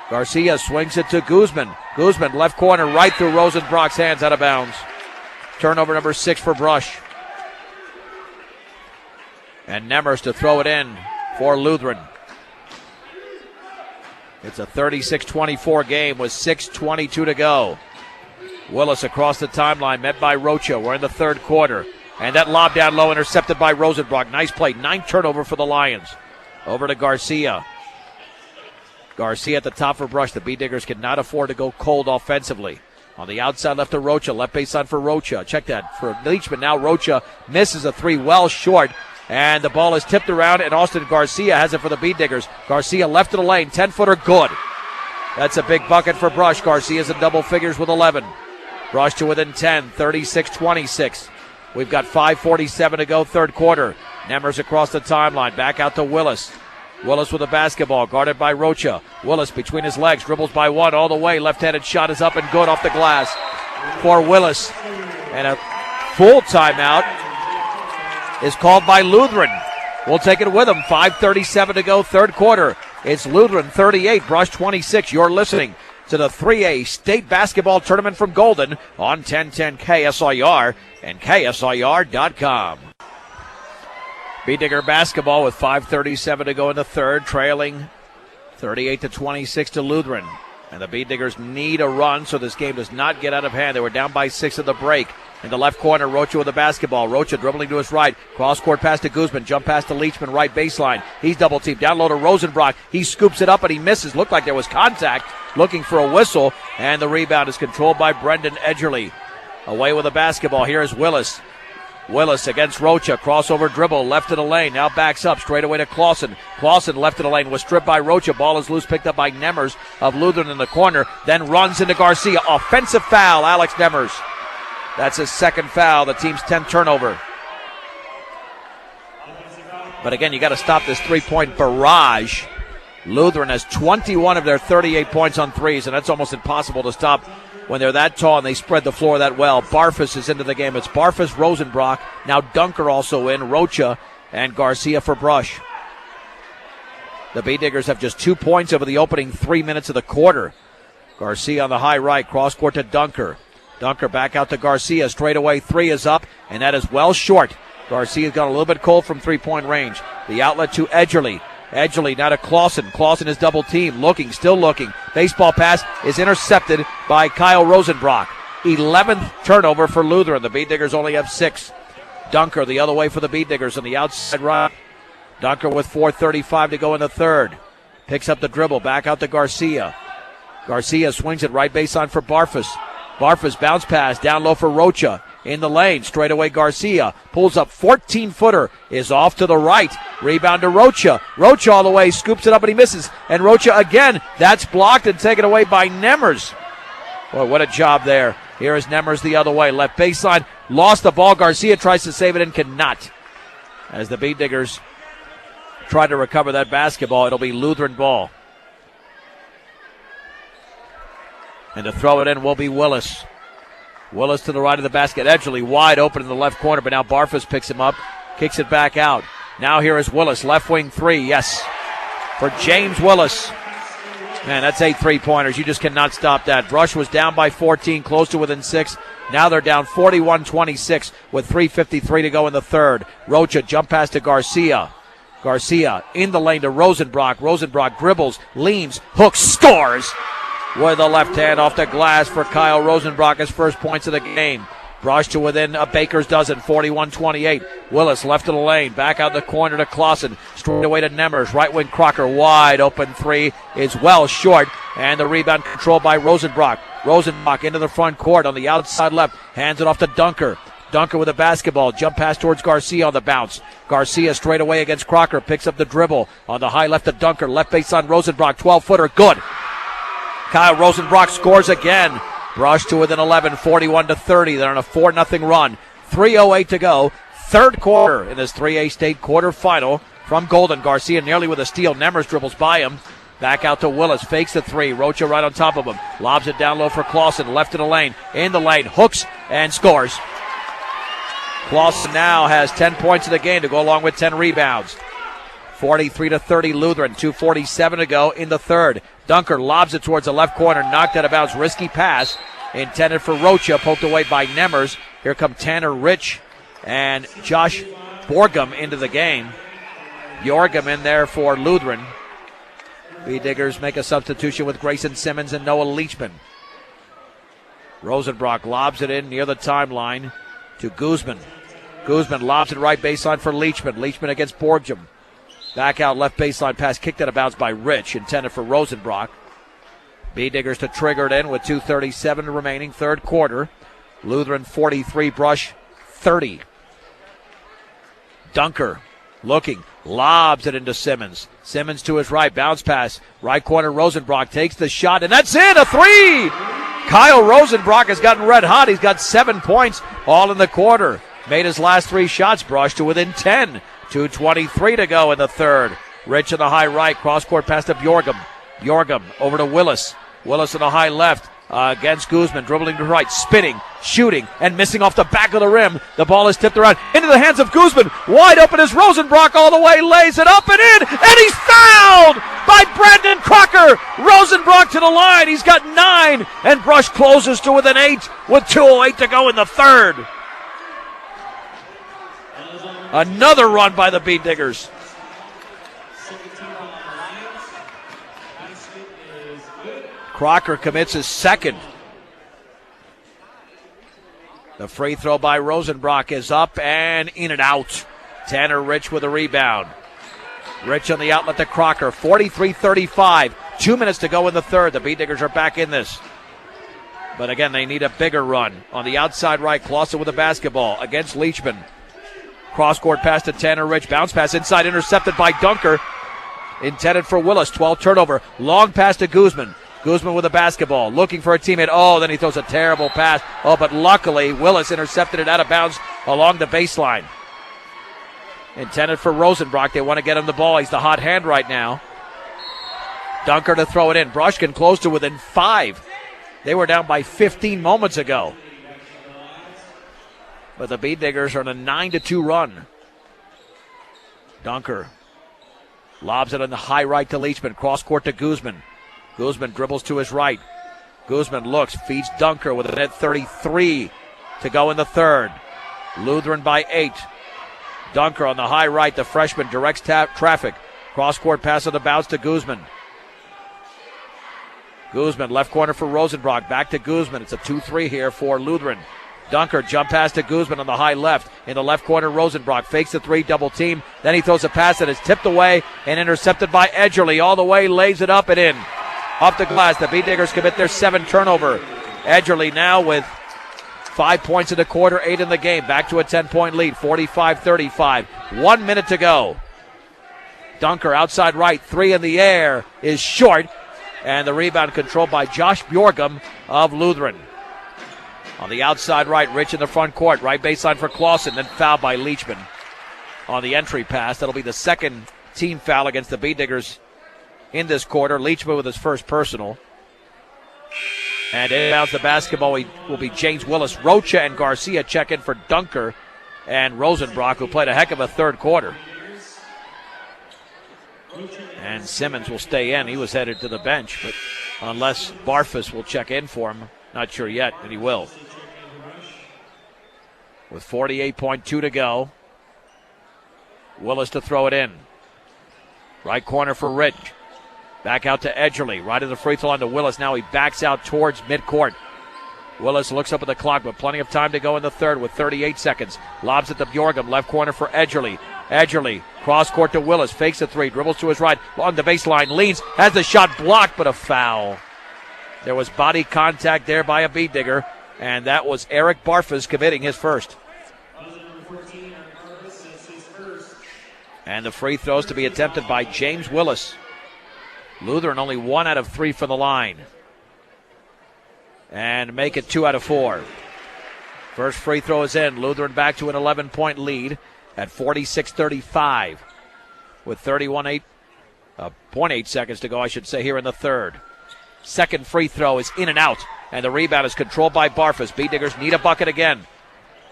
Garcia swings it to Guzman. Guzman, left corner, right through Rosenbrock's hands, out of bounds. Turnover number 6 for Brush. And Nemers to throw it in for Lutheran. It's a 36-24 game with 6:22 to go. Willis across the timeline, met by Rocha. We're in the third quarter. And that lob down low, intercepted by Rosenbrock. Nice play, 9 turnover for the Lions. Over to Garcia. Garcia at the top for Brush. The Bee Diggers cannot afford to go cold offensively. On the outside left to Rocha. Left baseline for Rocha. Check that for Leachman. Now Rocha misses a three well short. And the ball is tipped around, and Austin Garcia has it for the Bee Diggers. Garcia left of the lane. 10-footer good. That's a big bucket for Brush. Garcia's in double figures with 11. Brush to within 10. 36-26. We've got 5:47 to go, third quarter. Nemers across the timeline. Back out to Willis. Willis with a basketball, guarded by Rocha. Willis between his legs, dribbles by one all the way. Left-handed shot is up and good off the glass for Willis. And a full timeout is called by Lutheran. We'll take it with them. 5:37 to go, third quarter. It's Lutheran 38, Brush 26. You're listening to the 3A State Basketball Tournament from Golden on 1010 KSIR and KSIR.com. Bee Digger basketball with 5:37 to go in the third, trailing 38-26 to Lutheran. And the Bee Diggers need a run so this game does not get out of hand. They were down by 6 at the break. In the left corner, Rocha with the basketball. Rocha dribbling to his right. Cross-court pass to Guzman. Jump pass to Leachman, right baseline. He's double-teamed. Down low to Rosenbrock. He scoops it up and he misses. Looked like there was contact. Looking for a whistle. And the rebound is controlled by Brendan Edgerly. Away with the basketball. Here is Willis. Willis against Rocha. Crossover dribble. Left of the lane. Now backs up. Straight away to Clausen. Clausen left of the lane. Was stripped by Rocha. Ball is loose. Picked up by Nemers of Lutheran in the corner. Then runs into Garcia. Offensive foul. Alex Nemers. That's his second foul, the team's 10th turnover. But again, you got to stop this three-point barrage. Lutheran has 21 of their 38 points on threes, and that's almost impossible to stop when they're that tall and they spread the floor that well. Barfus is into the game. It's Barfus, Rosenbrock, now Dunker also in, Rocha, and Garcia for Brush. The Bee Diggers have just 2 points over the opening 3 minutes of the quarter. Garcia on the high right, cross-court to Dunker. Dunker back out to Garcia. Straight away, three is up, and that is well short. Garcia's got a little bit cold from three-point range. The outlet to Edgerly. Edgerly now to Clausen. Clausen is double teamed. Looking, still looking. Baseball pass is intercepted by Kyle Rosenbrock. 11th turnover for Lutheran. The Bee Diggers only have 6. Dunker the other way for the Bee Diggers on the outside right. Dunker with 4:35 to go in the third. Picks up the dribble. Back out to Garcia. Garcia swings it right baseline for Barfus. Barfus bounce pass down low for Rocha. In the lane, straight away Garcia. Pulls up 14-footer. Is off to the right. Rebound to Rocha. Rocha all the way. Scoops it up and he misses. And Rocha again. That's blocked and taken away by Nemers. Boy, what a job there. Here is Nemers the other way. Left baseline. Lost the ball. Garcia tries to save it and cannot. As the Bee Diggers try to recover that basketball, it'll be Lutheran ball. And to throw it in will be Willis. Willis to the right of the basket. Edgerly wide open in the left corner, but now Barfus picks him up, kicks it back out. Now here is Willis, left wing three, yes, for James Willis. Man, that's 8 3-pointers. You just cannot stop that. Brush was down by 14, close to within 6. Now they're down 41-26 with 3:53 to go in the third. Rocha jump pass to Garcia. Garcia in the lane to Rosenbrock. Rosenbrock dribbles, leans, hooks, scores with the left hand off the glass for Kyle Rosenbrock, his first points of the game. Brush to within a baker's dozen, 41-28. Willis left of the lane, back out the corner to Clausen. Straight away to Nemmers, right wing Crocker, wide open three is well short, and the rebound controlled by Rosenbrock. Rosenbrock into the front court on the outside left, hands it off to Dunker. Dunker with a basketball, jump pass towards Garcia on the bounce. Garcia straight away against Crocker, picks up the dribble on the high left to Dunker, left baseline Rosenbrock, 12-footer, good. Kyle Rosenbrock scores again. Brush to within 11, 41-30. They're on a 4-0 run. 3:08 to go. Third quarter in this 3A state quarterfinal from Golden. Garcia nearly with a steal. Nemmers dribbles by him. Back out to Willis. Fakes the three. Rocha right on top of him. Lobs it down low for Clausen. Left of the lane. In the lane. Hooks and scores. Clausen now has 10 points in the game to go along with 10 rebounds. 43-30 Lutheran. 2:47 to go in the third. Dunker lobs it towards the left corner, knocked out of bounds. Risky pass intended for Rocha, poked away by Nemmers. Here come Tanner Rich and Josh Borgum into the game. Yorgum in there for Lutheran. B-Diggers make a substitution with Grayson Simmons and Noah Leachman. Rosenbrock lobs it in near the timeline to Guzman. Guzman lobs it right baseline for Leachman. Leachman against Borgum. Back out left baseline pass kicked out of bounds by Rich, intended for Rosenbrock. B-Diggers to trigger it in with 2:37 remaining, third quarter. Lutheran 43, Brush 30. Dunker looking, lobs it into Simmons. Simmons to his right, bounce pass. Right corner, Rosenbrock takes the shot, and that's it, a three! Kyle Rosenbrock has gotten red hot. He's got 7 points, all in the quarter. Made his last 3 shots, Brush to within 10. 2:23 to go in the third. Rich in the high right, cross-court pass to Bjorgum. Bjorgum over to Willis. Willis in the high left against Guzman, dribbling to right, spinning, shooting, and missing off the back of the rim. The ball is tipped around into the hands of Guzman. Wide open is Rosenbrock all the way, lays it up and in, and he's fouled by Brandon Crocker. Rosenbrock to the line. He's got 9, and Brush closes to within 8 with 2:08 to go in the third. Another run by the B-Diggers. Crocker commits his second. The free throw by Rosenbrock is up and in and out. Tanner Rich with a rebound. Rich on the outlet to Crocker. 43-35. 2 minutes to go in the third. The B-Diggers are back in this. But again, they need a bigger run. On the outside right, Clausen with a basketball against Leachman. Cross-court pass to Tanner Rich. Bounce pass inside, intercepted by Dunker. Intended for Willis. 12 turnover. Long pass to Guzman. Guzman with a basketball. Looking for a teammate. Oh, then he throws a terrible pass. Oh, but luckily, Willis intercepted it out of bounds along the baseline. Intended for Rosenbrock. They want to get him the ball. He's the hot hand right now. Dunker to throw it in. Brushkin close to within 5. They were down by 15 moments ago. But the B-Diggers are on a 9-2 run. Dunker lobs it on the high right to Leachman. Cross court to Guzman. Guzman dribbles to his right. Guzman looks, feeds Dunker with a net 33 to go in the third. Lutheran by 8. Dunker on the high right. The freshman directs traffic. Cross court pass on the bounce to Guzman. Guzman left corner for Rosenbrock. Back to Guzman. It's a 2-3 here for Lutheran. Dunker jump pass to Guzman on the high left. In the left corner, Rosenbrock fakes the 3, double team. Then he throws a pass that is tipped away and intercepted by Edgerly. All the way, lays it up and in. Off the glass, the B-Diggers commit their 7th turnover. Edgerly now with 5 points in the quarter, 8 in the game. Back to a 10-point lead, 45-35. 1 minute to go. Dunker outside right, 3 in the air is short. And the rebound controlled by Josh Bjorgum of Lutheran. On the outside right, Rich in the front court. Right baseline for Clausen, then fouled by Leachman. On the entry pass, that'll be the second team foul against the B-Diggers in this quarter. Leachman with his first personal. And inbounds the basketball will be James Willis. Rocha and Garcia check in for Dunker and Rosenbrock, who played a heck of a third quarter. And Simmons will stay in. He was headed to the bench, but unless Barfus will check in for him, not sure yet, and he will. With 48.2 to go, Willis to throw it in. Right corner for Rich. Back out to Edgerly. Right of the free throw line to Willis. Now he backs out towards midcourt. Willis looks up at the clock, but plenty of time to go in the third with 38 seconds. Lobs it to Bjorgum. Left corner for Edgerly. Edgerly, cross court to Willis. Fakes a three. Dribbles to his right. Along the baseline. Leans. Has the shot blocked, but a foul. There was body contact there by a bead digger, and that was Eric Barfus committing his first. And the free throws to be attempted by James Willis. Lutheran only 1 out of 3 from the line. And make it 2 out of 4. First free throw is in. Lutheran back to an 11-point lead at 46-35 with 31.8 seconds to go, I should say, here in the third. Second free throw is in and out, and the rebound is controlled by Barfus. Bead diggers need a bucket again.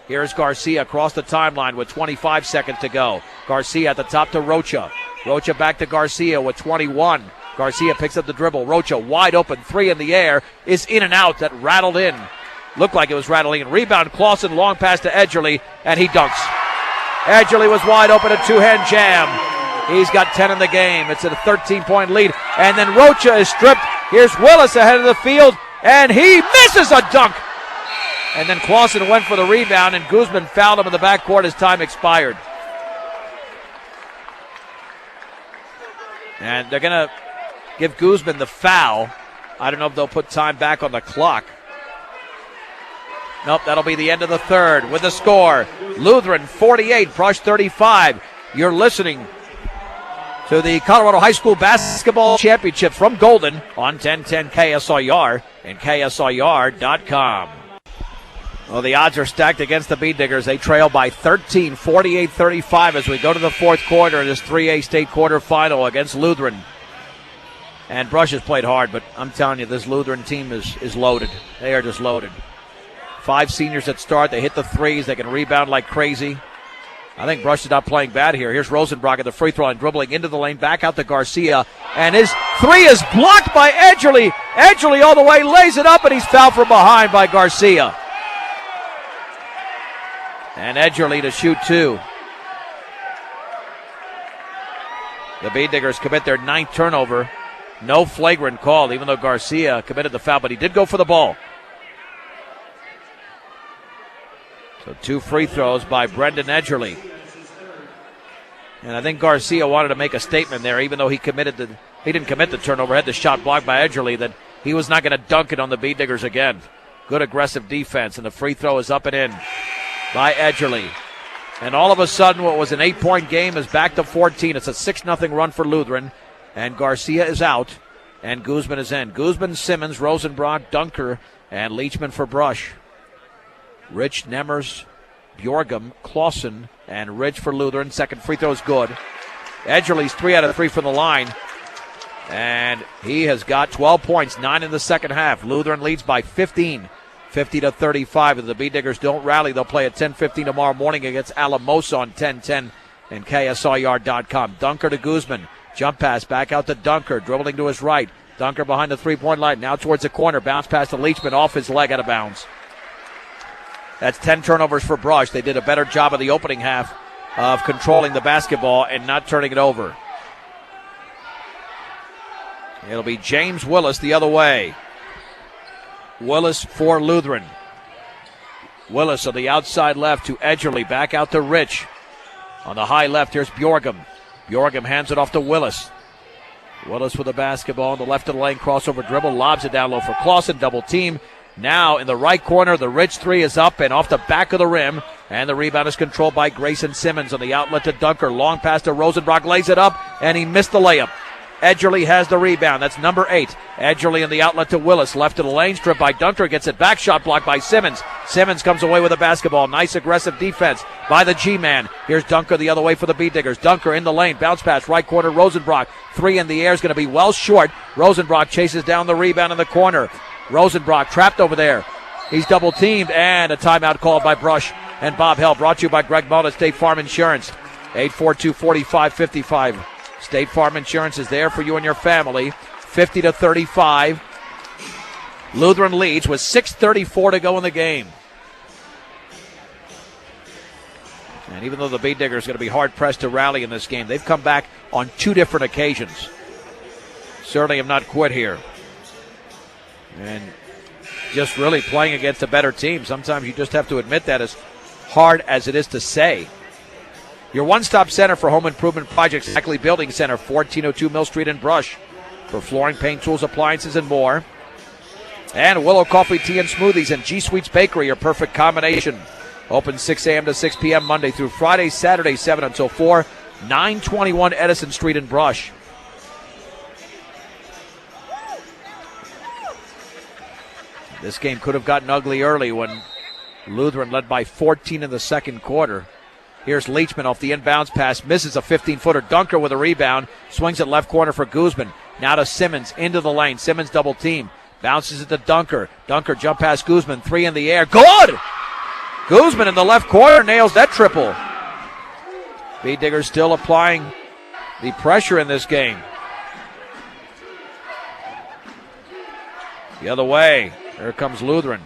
Here's Garcia across the timeline with 25 seconds to go. Garcia at the top to Rocha. Rocha back to Garcia with 21. Garcia picks up the dribble. Rocha wide open, 3 in the air, is in and out. That rattled in. Looked like it was rattling in. Rebound, Clausen, long pass to Edgerly, and he dunks. Edgerly was wide open, a two-hand jam. He's got 10 in the game. It's at a 13-point lead. And then Rocha is stripped. Here's Willis ahead of the field, and he misses a dunk. And then Clausen went for the rebound, and Guzman fouled him in the backcourt as time expired. And they're going to give Guzman the foul. I don't know if they'll put time back on the clock. Nope, that'll be the end of the third with the score. Lutheran 48, Brush 35. You're listening to the Colorado High School Basketball Championship from Golden on 1010 KSIR and KSIR.com. Well, the odds are stacked against the Bead Diggers. They trail by 13, 48-35 as we go to the fourth quarter in this 3A state quarterfinal against Lutheran. And Brush has played hard, but I'm telling you, this Lutheran team is loaded. They are just loaded. 5 seniors that start. They hit the threes. They can rebound like crazy. I think Brush is not playing bad here. Here's Rosenbrock at the free throw line, dribbling into the lane, back out to Garcia. And his three is blocked by Edgerly. Edgerly all the way, lays it up, and he's fouled from behind by Garcia. And Edgerly to shoot 2. The Bead Diggers commit their 9th turnover. No flagrant call, even though Garcia committed the foul, but he did go for the ball. So 2 free throws by Brendan Edgerly. And I think Garcia wanted to make a statement there, even though he didn't commit the turnover, had the shot blocked by Edgerly, that he was not going to dunk it on the Bead Diggers again. Good aggressive defense, and the free throw is up and in by Edgerly. And all of a sudden, what was an 8-point game is back to 14. It's a 6-0 run for Lutheran. And Garcia is out, and Guzman is in. Guzman, Simmons, Rosenbrock, Dunker, and Leachman for Brush. Rich, Nemmers, Bjorgum, Clausen, and Ridge for Lutheran. Second free throw is good. Edgerly's 3 out of 3 from the line. And he has got 12 points, 9 in the second half. Lutheran leads by 15, 50-35. If the Bead Diggers don't rally, they'll play at 10:15 tomorrow morning against Alamosa on 1010 and KSIR.com. Dunker to Guzman. Jump pass back out to Dunker, dribbling to his right. Dunker behind the three-point line, now towards the corner. Bounce pass to Leachman, off his leg, out of bounds. That's 10 turnovers for Brush. They did a better job of the opening half of controlling the basketball and not turning it over. It'll be James Willis the other way. Willis for Lutheran. Willis on the outside left to Edgerly, back out to Rich. On the high left, here's Bjorgum. Bjorgum hands it off to Willis. Willis with the basketball in the left of the lane, crossover dribble, lobs it down low for Clausen, double team. Now in the right corner, the Rich 3 is up and off the back of the rim, and the rebound is controlled by Grayson Simmons on the outlet to Dunker. Long pass to Rosenbrock, lays it up, and he missed the layup. Edgerly has the rebound. That's number 8. Edgerly in the outlet to Willis. Left of the lane, stripped by Dunker. Gets it back. Shot blocked by Simmons. Simmons comes away with the basketball. Nice aggressive defense by the G-man. Here's Dunker the other way for the Bead Diggers. Dunker in the lane. Bounce pass. Right corner. Rosenbrock. 3 in the air is going to be well short. Rosenbrock chases down the rebound in the corner. Rosenbrock trapped over there. He's double teamed, and a timeout called by Brush and Bob Hell. Brought to you by Greg Mullen at State Farm Insurance. 842-4555. State Farm Insurance is there for you and your family. 50-35. Lutheran leads with 6:34 to go in the game. And even though the Bee Diggers are going to be hard-pressed to rally in this game, they've come back on 2 different occasions. Certainly have not quit here. And just really playing against a better team. Sometimes you just have to admit that, as hard as it is to say. Your one-stop center for home improvement projects, Ackley Building Center, 1402 Mill Street in Brush. For flooring, paint, tools, appliances, and more. And Willow Coffee, Tea, and Smoothies and G Sweets Bakery, your perfect combination. Open 6 a.m. to 6 p.m. Monday through Friday, Saturday 7 until 4, 921 Edison Street in Brush. This game could have gotten ugly early when Lutheran led by 14 in the second quarter. Here's Leachman off the inbounds pass, misses a 15-footer. Dunker with a rebound, swings it left corner for Guzman. Now to Simmons, into the lane. Simmons double team, bounces it to Dunker. Dunker jump past Guzman, 3 in the air. Good! Guzman in the left corner nails that triple. Bee Diggers still applying the pressure in this game. The other way, here comes Lutheran.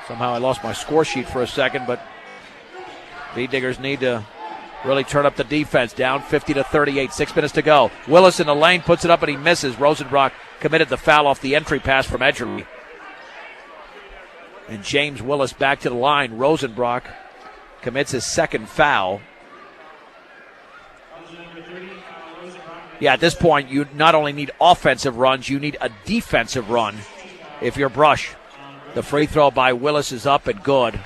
Somehow I lost my score sheet for a second, but Bee Diggers need to really turn up the defense. Down 50-38, 6 minutes to go. Willis in the lane, puts it up and he misses. Rosenbrock committed the foul off the entry pass from Edgerly. And James Willis back to the line. Rosenbrock commits his second foul. Yeah, at this point, you not only need offensive runs, you need a defensive run if you're Brush. The free throw by Willis is up and good.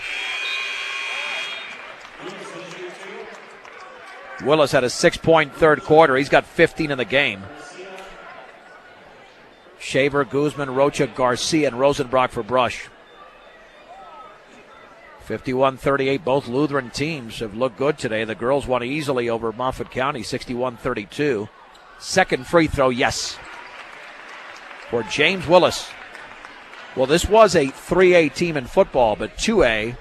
Willis had a 6-point third quarter. He's got 15 in the game. Shaver, Guzman, Rocha, Garcia, and Rosenbrock for Brush. 51-38. Both Lutheran teams have looked good today. The girls won easily over Moffat County, 61-32. Second free throw, yes, for James Willis. Well, this was a 3A team in football, but 2A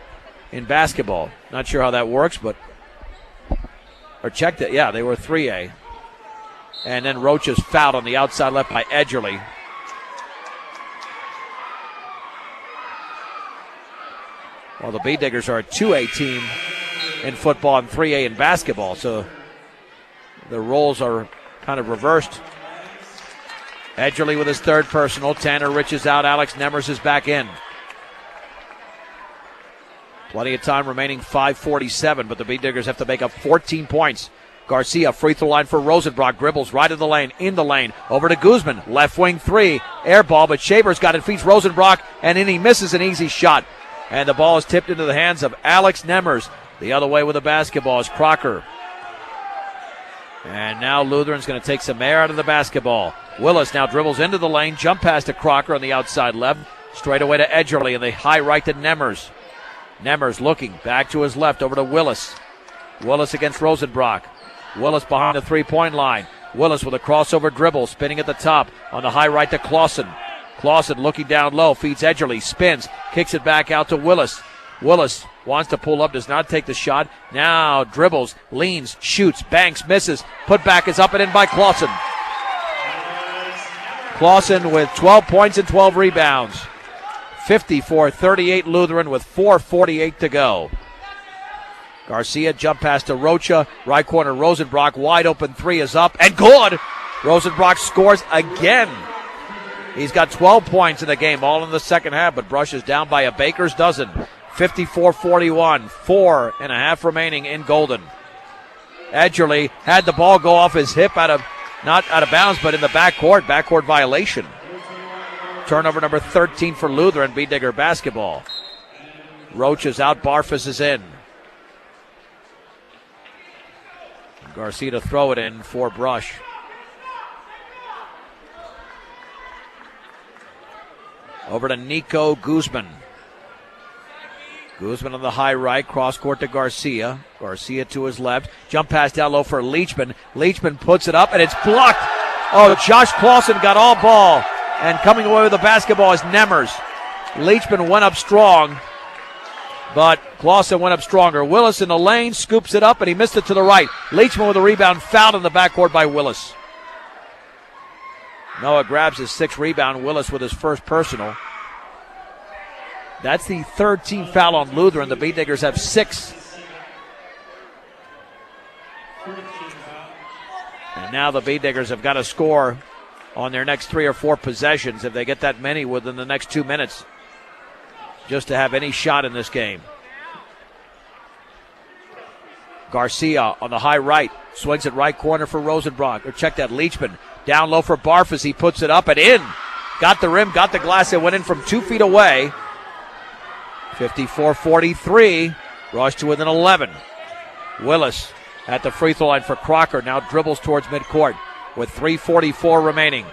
in basketball. Not sure how that works, but or checked it. Yeah, they were 3A. And then Rocha's fouled on the outside left by Edgerly. Well, the Bee Diggers are a 2A team in football and 3A in basketball, so the roles are kind of reversed. Edgerly with his third personal. Tanner Rich is out. Alex Nemers is back in. Plenty of time remaining, 5:47, but the Bee Diggers have to make up 14 points. Garcia, free throw line for Rosenbrock. Dribbles right in the lane, over to Guzman. Left wing 3, air ball, but Shaver's got it, feeds Rosenbrock, and then he misses an easy shot. And the ball is tipped into the hands of Alex Nemers. The other way with the basketball is Crocker. And now Lutheran's going to take some air out of the basketball. Willis now dribbles into the lane, jump pass to Crocker on the outside left, straight away to Edgerly, and the high right to Nemers. Nemers looking back to his left, over to Willis. Willis against Rosenbrock. Willis behind the three-point line. Willis with a crossover dribble, spinning at the top on the high right to Clausen. Clausen looking down low, feeds Edgerly, spins, kicks it back out to Willis. Willis wants to pull up, does not take the shot. Now dribbles, leans, shoots, banks, misses. Put back is up and in by Clausen. Clausen with 12 points and 12 rebounds. 54-38 Lutheran with 4:48 to go. Garcia jump pass to Rocha. Right corner Rosenbrock. Wide open 3 is up and good. Rosenbrock scores again. He's got 12 points in the game, all in the second half, but Brush is down by a baker's dozen. 54-41, 4.5 remaining in Golden. Edgerly had the ball go off his hip, not out of bounds, but in the backcourt violation. Turnover number 13 for Lutheran, Bee Digger basketball. Roach is out, Barfus is in. Garcia to throw it in for Brush. Over to Nico Guzman. Guzman on the high right, cross court to Garcia. Garcia to his left. Jump pass down low for Leachman. Leachman puts it up and it's blocked. Oh, Josh Clausen got all ball And coming away with the basketball is Nemmers. Leachman went up strong, but Clausen went up stronger. Willis in the lane, scoops it up, and he missed it to the right. Leachman with a rebound, fouled in the backcourt by Willis. Noah grabs his 6th rebound. Willis with his first personal. That's the third team foul on Lutheran. The Beat Diggers have 6. And now the Beat Diggers have got to score on their next 3 or 4 possessions if they get that many within the next 2 minutes just to have any shot in this game. Garcia on the high right, swings it right corner for Rosenbrock. Or check that, Leachman down low for Barfus. He puts it up and in. Got the rim, got the glass. It went in from 2 feet away. 54-43. Rush to within 11. Willis at the free throw line for Crocker. Now dribbles towards midcourt with 3:44 remaining.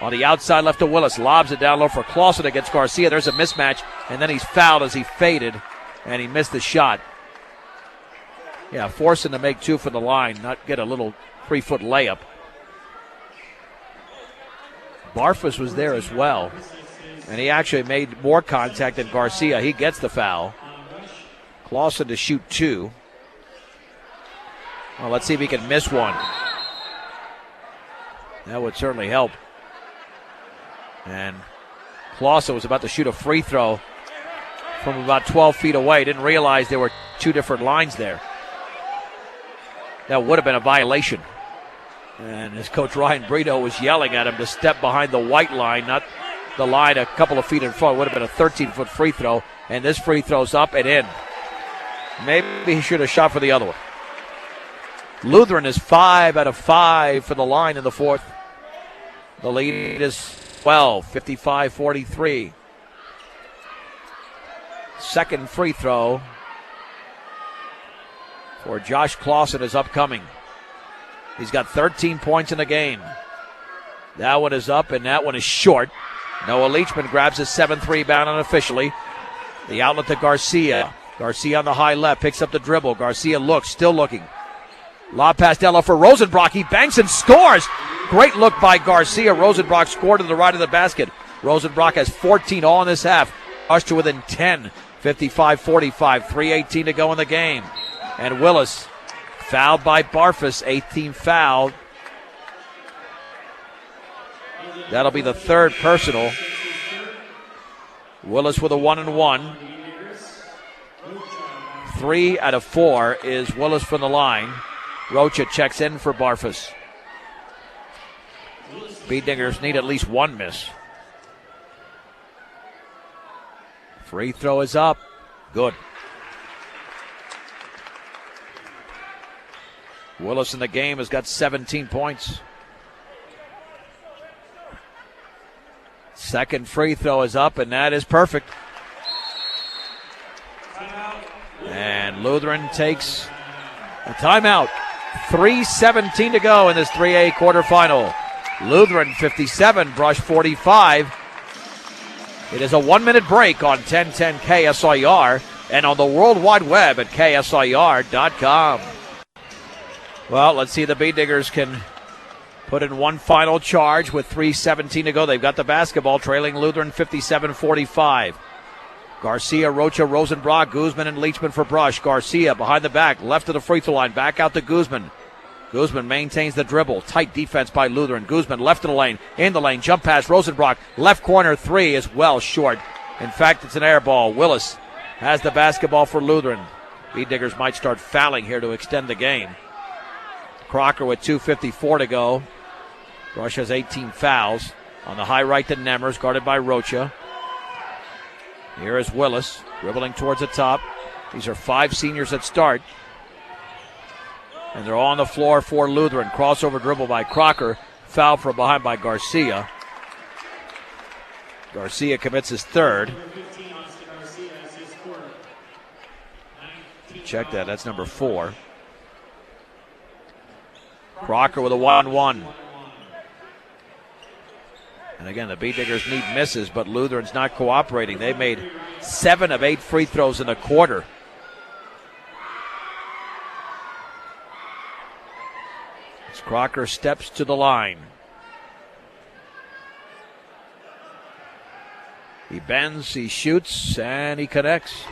On the outside left to Willis. Lobs it down low for Clausen against Garcia. There's a mismatch, and then he's fouled as he faded, and he missed the shot. Yeah, forcing to make 2 for the line, not get a little 3-foot layup. Barfus was there as well, and he actually made more contact than Garcia. He gets the foul. Clausen to shoot 2. Well, let's see if he can miss one. That would certainly help. And Clausen was about to shoot a free throw from about 12 feet away. Didn't realize there were 2 different lines there. That would have been a violation. And his coach Ryan Brito was yelling at him to step behind the white line, not the line a couple of feet in front. It would have been a 13-foot free throw. And this free throw's up and in. Maybe he should have shot for the other one. Lutheran is 5 out of 5 for the line in the fourth. The lead is 12, 55-43. Second free throw for Josh Clausen is upcoming. He's got 13 points in the game. That one is up and that one is short. Noah Leachman grabs his 7th rebound unofficially. The outlet to Garcia. Garcia on the high left, picks up the dribble. Garcia looks, still looking. Lob pass down low for Rosenbrock. He banks and scores. Great look by Garcia. Rosenbrock scored to the right of the basket. Rosenbrock has 14 all in this half. Rush to within 10. 55-45. 3:18 to go in the game. And Willis fouled by Barfus. 18 foul. That'll be the 3rd personal. Willis with a 1-and-1. 3 out of 4 is Willis from the line. Rocha checks in for Barfus. Beat Diggers need at least 1 miss. Free throw is up. Good. Willis in the game has got 17 points. Second free throw is up, and that is perfect. And Lutheran takes a timeout. 3:17 to go in this 3A quarterfinal. Lutheran 57, Brush 45. It is a 1-minute break on 1010 KSIR and on the World Wide Web at KSIR.com. Well, let's see if the Beat Diggers can put in one final charge with 3:17 to go. They've got the basketball, trailing Lutheran 57-45. Garcia, Rocha, Rosenbrock, Guzman, and Leachman for Brush. Garcia behind the back, left of the free throw line, back out to Guzman. Guzman maintains the dribble. Tight defense by Lutheran. Guzman left of the lane, in the lane, jump pass, Rosenbrock. Left corner 3 is well short. In fact, it's an air ball. Willis has the basketball for Lutheran. Beat Diggers might start fouling here to extend the game. Crocker with 2:54 to go. Brush has 18 fouls. On the high right to Nemmers, guarded by Rocha. Here is Willis, dribbling towards the top. These are 5 seniors that start. And they're all on the floor for Lutheran. Crossover dribble by Crocker. Foul from behind by Garcia. Garcia commits his 3rd. Check that, that's number 4. Crocker with a 1-1. And again, the Beat Diggers need misses, but Lutheran's not cooperating. They made 7 of 8 free throws in the quarter. As Crocker steps to the line. He bends, he shoots, and he connects.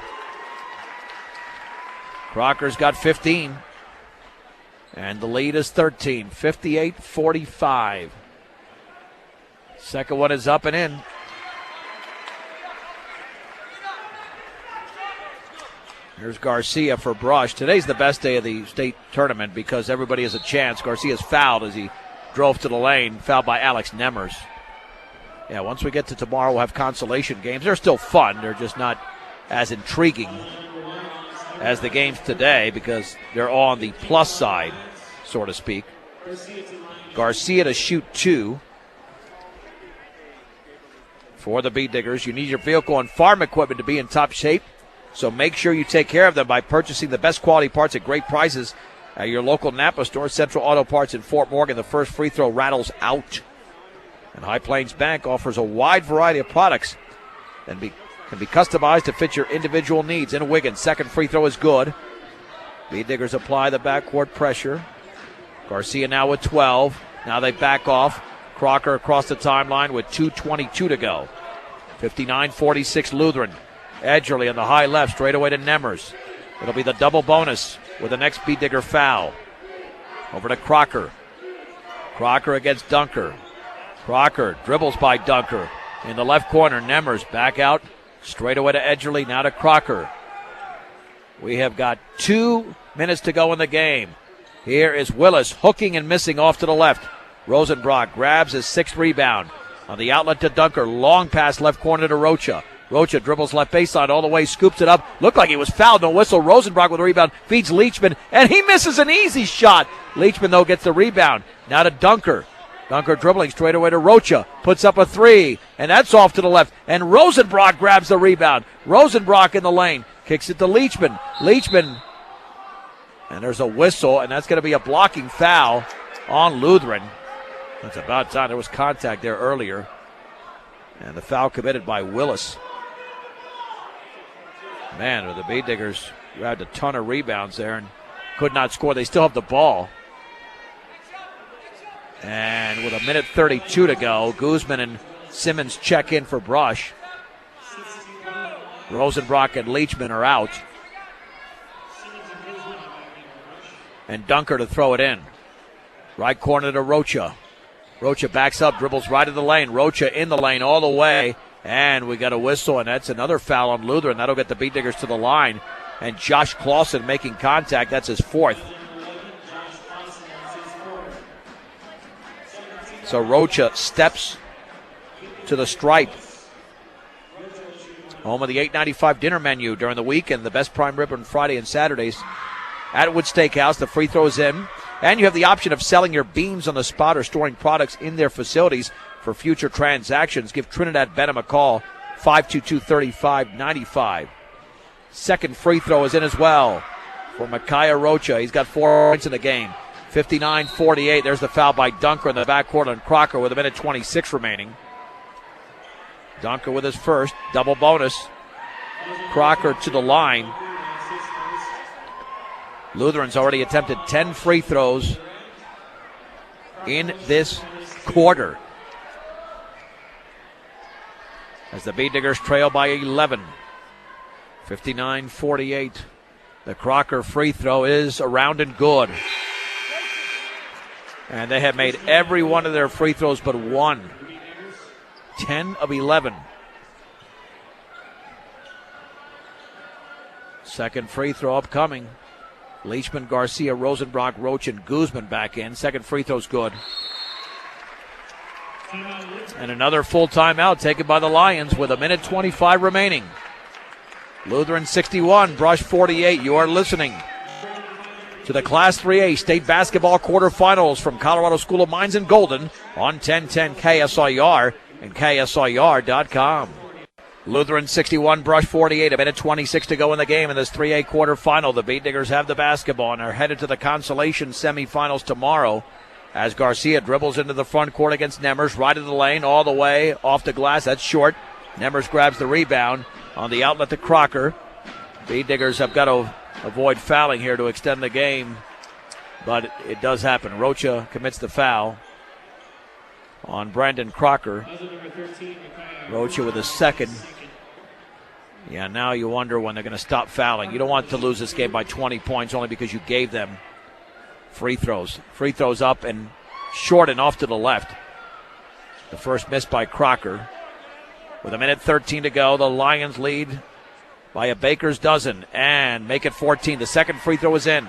Crocker's got 15. And the lead is 13, 58-45. Second one is up and in. Here's Garcia for Brush. Today's the best day of the state tournament because everybody has a chance. Garcia's fouled as he drove to the lane, fouled by Alex Nemmers. Yeah, once we get to tomorrow, we'll have consolation games. They're still fun. They're just not as intriguing as the games today because they're all on the plus side, so to speak. Garcia to shoot 2 for the Bee Diggers. You need your vehicle and farm equipment to be in top shape, so make sure you take care of them by purchasing the best quality parts at great prices at your local Napa store. Central Auto Parts in Fort Morgan. The first free throw rattles out. And High Plains Bank offers a wide variety of products and can be customized to fit your individual needs. In Wiggins, second free throw is good. Bee Diggers apply the backcourt pressure. Garcia now with 12. Now they back off. Crocker across the timeline with 2:22 to go. 59-46 Lutheran. Edgerly on the high left, straight away to Nemmers. It'll be the double bonus with the next Bee Digger foul. Over to Crocker. Crocker against Dunker. Crocker dribbles by Dunker. In the left corner, Nemmers back out. Straight away to Edgerly, now to Crocker. We have got 2 minutes to go in the game. Here is Willis hooking and missing off to the left. Rosenbrock grabs his 6th rebound. On the outlet to Dunker, long pass left corner to Rocha. Rocha dribbles left baseline all the way, scoops it up. Looked like he was fouled, no whistle. Rosenbrock with the rebound, feeds Leachman, and he misses an easy shot. Leachman, though, gets the rebound. Now to Dunker. Dunker dribbling straight away to Rocha. Puts up a 3, and that's off to the left. And Rosenbrock grabs the rebound. Rosenbrock in the lane. Kicks it to Leachman. Leachman. And there's a whistle, and that's going to be a blocking foul on Lutheran. That's about time. There was contact there earlier. And the foul committed by Willis. Man, the Bee Diggers grabbed a ton of rebounds there and could not score. They still have the ball. And with 1:32 to go, Guzman and Simmons check in for Brush. Rosenbrock and Leachman are out. And Dunker to throw it in. Right corner to Rocha. Rocha backs up, dribbles right of the lane. Rocha in the lane all the way. And we got a whistle, and that's another foul on Lutheran. That'll get the Bee Diggers to the line. And Josh Clausen making contact. That's his 4th. So Rocha steps to the stripe. Home of the $8.95 dinner menu during the week and the best prime rib on Friday and Saturdays. Atwood Steakhouse, the free throw is in. And you have the option of selling your beams on the spot or storing products in their facilities for future transactions. Give Trinidad Benham a call, 522-3595. Second free throw is in as well for Micaiah Rocha. He's got 4 points in the game. 59-48. There's the foul by Dunker in the backcourt on Crocker with 1:26 remaining. Dunker with his first. Double bonus. Crocker to the line. Lutheran's already attempted 10 free throws in this quarter. As the Bee Diggers trail by 11. 59-48. The Crocker free throw is around and good. And they have made every one of their free throws but one. 10 of 11. Second free throw upcoming. Leachman, Garcia, Rosenbrock, Roach, and Guzman back in. Second free throw's good. And another full timeout taken by the Lions with 1:25 remaining. Lutheran 61, Brush 48. You are listening to the Class 3A State Basketball Quarterfinals from Colorado School of Mines in Golden on 1010 KSIR and KSIR.com. Lutheran 61, Brush 48, 1:26 to go in the game in this 3A quarterfinal. The Bee Diggers have the basketball and are headed to the consolation semifinals tomorrow as Garcia dribbles into the front court against Nemmers, right of the lane, all the way off the glass. That's short. Nemmers grabs the rebound on the outlet to Crocker. Bee Diggers have got to avoid fouling here to extend the game, but it does happen. Rocha commits the foul on Brandon Crocker. Rocha with a second. Yeah, now you wonder when they're going to stop fouling. You don't want to lose this game by 20 points only because you gave them free throws. Free throws up and short and off to the left. The first miss by Crocker. With 1:13 to go, the Lions lead by a baker's dozen and make it 14. The second free throw is in.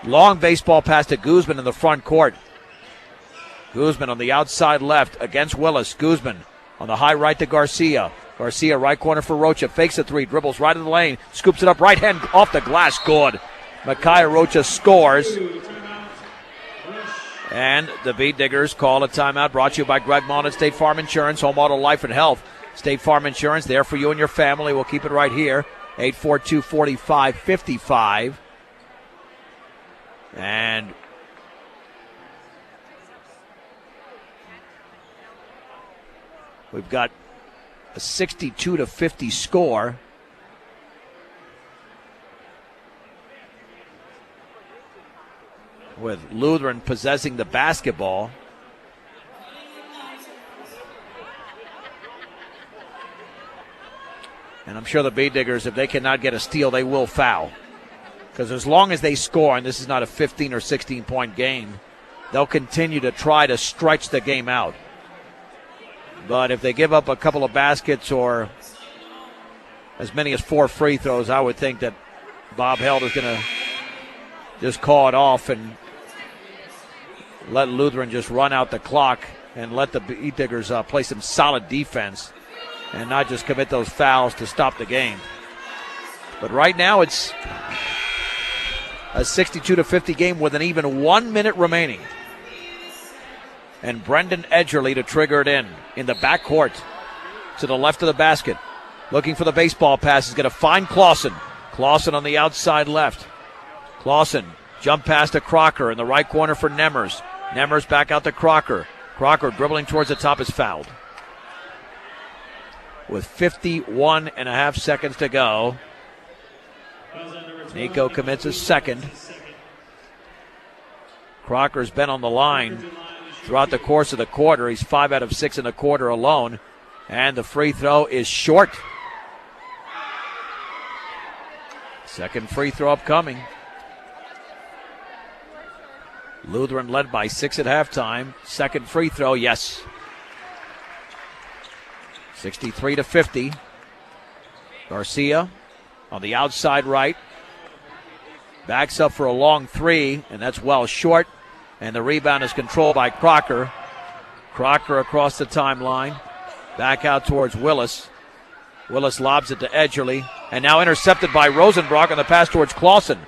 Long baseball pass to Guzman in the front court. Guzman on the outside left against Willis. Guzman on the high right to Garcia. Garcia right corner for Rocha. Fakes a three. Dribbles right in the lane. Scoops it up right hand off the glass. Good. Micaiah Rocha scores. And the Beat Diggers call a timeout, brought to you by Greg Mon at State Farm Insurance, Home Auto Life and Health. State Farm Insurance, there for you and your family. We'll keep it right here. 842-4555. And we've got a 62-50 score. With Lutheran possessing the basketball. And I'm sure the Beat Diggers, if they cannot get a steal, they will foul. Because as long as they score, and this is not a 15 or 16 point game, they'll continue to try to stretch the game out. But if they give up a couple of baskets or as many as 4 free throws, I would think that Bob Held is going to just call it off and let Lutheran just run out the clock and let the Beat Diggers play some solid defense and not just commit those fouls to stop the game. But right now it's a 62-50 game with an even 1 minute remaining. And Brendan Edgerly to trigger it in the backcourt to the left of the basket. Looking for the baseball pass. He's going to find Clausen. Clausen on the outside left. Clausen jump pass to Crocker in the right corner for Nemmers. Nemmers back out to Crocker. Crocker dribbling towards the top is fouled. With 51 and a half seconds to go, Nico commits a second. Crocker's been on the line throughout the course of the quarter. He's 5 out of 6 in the quarter alone. And the free throw is short. Second free throw upcoming. Lutheran led by 6 at halftime. Second free throw, yes. 63-50. Garcia on the outside right. Backs up for a long three, and that's well short. And the rebound is controlled by Crocker. Crocker across the timeline. Back out towards Willis. Willis lobs it to Edgerly. And now intercepted by Rosenbrock on the pass towards Clausen.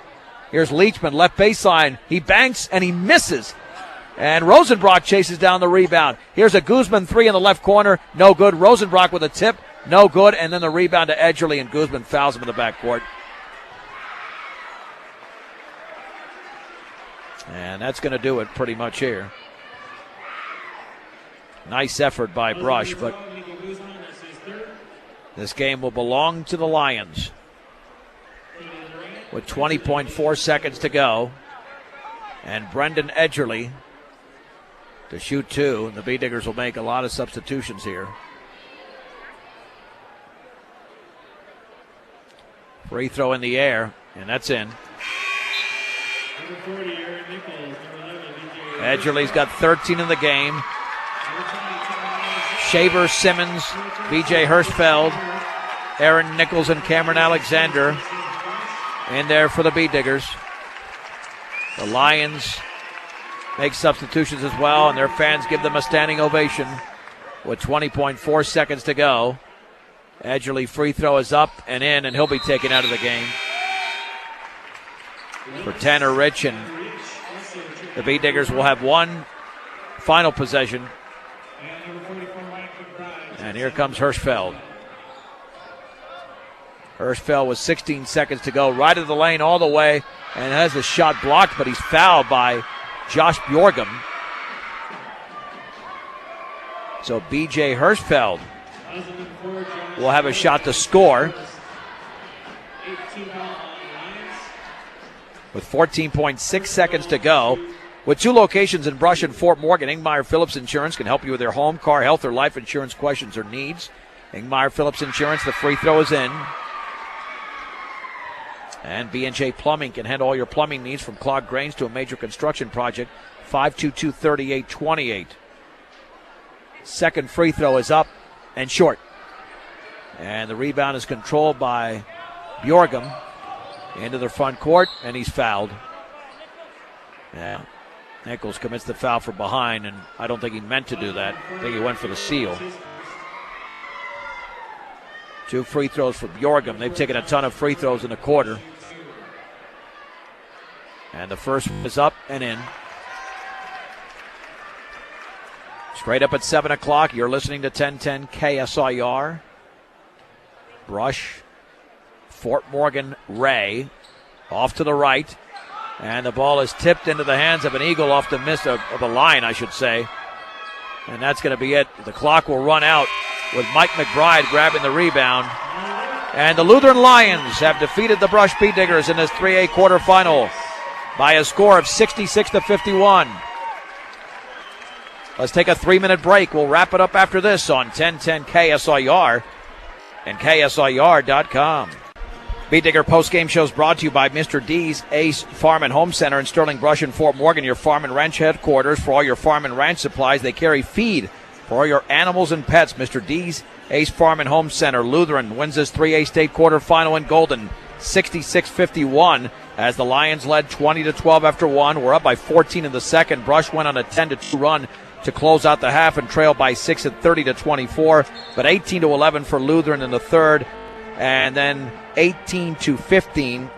Here's Leachman, left baseline. He banks and he misses. And Rosenbrock chases down the rebound. Here's a Guzman three in the left corner. No good. Rosenbrock with a tip. No good. And then the rebound to Edgerly, and Guzman fouls him in the backcourt. And that's going to do it pretty much here. Nice effort by Brush, but this game will belong to the Lions. With 20.4 seconds to go. And Brendan Edgerly to shoot two. The Beat Diggers will make a lot of substitutions here. Free throw in the air, and that's in. Edgerly's got 13 in the game. Shaver, Simmons, B.J. Hirschfeld, Aaron Nichols, and Cameron Alexander in there for the Beat Diggers. The Lions make substitutions as well, and their fans give them a standing ovation with 20.4 seconds to go. Edgerly free throw is up and in, and he'll be taken out of the game. For Tanner Rich, and the Beat Diggers will have one final possession. And here comes Hirschfeld. Hirschfeld with 16 seconds to go, right of the lane all the way, and has a shot blocked, but he's fouled by Josh Bjorgum. So B.J. Hirschfeld will have a shot to score. With 14.6 seconds to go. With 2 locations in Brush and Fort Morgan, Ingmeyer Phillips Insurance can help you with your home, car, health, or life insurance questions or needs. Ingmeyer Phillips Insurance, the free throw is in. And B&J Plumbing can handle all your plumbing needs from clogged drains to a major construction project. 522-3828. Second free throw is up and short. And the rebound is controlled by Bjorgum into the front court, and he's fouled. Yeah. Nichols commits the foul from behind, and I don't think he meant to do that. I think he went for the steal. 2 free throws for Bjorgum. They've taken a ton of free throws in the quarter. And the first is up and in. Straight up at 7 o'clock, you're listening to 1010 KSIR. Brush, Fort Morgan, Ray, off to the right. And the ball is tipped into the hands of an Eagle off the miss of a line, I should say. And that's going to be it. The clock will run out with Mike McBride grabbing the rebound. And the Lutheran Lions have defeated the Brush Bee Diggers in this 3A quarterfinal by a score of 66-51. Let's take a 3-minute break. We'll wrap it up after this on 1010 KSIR and KSIR.com. Bee Digger postgame shows brought to you by Mr. D's Ace Farm and Home Center in Sterling Brush and Fort Morgan, your farm and ranch headquarters for all your farm and ranch supplies. They carry feed for all your animals and pets. Mr. D's Ace Farm and Home Center. Lutheran wins this 3A state quarterfinal in Golden, 66-51, as the Lions led 20-12 after 1. We're up by 14 in the second. Brush went on a 10-2 run to close out the half and trailed by 6 at 30-24, but 18-11 for Lutheran in the third, and then 18-15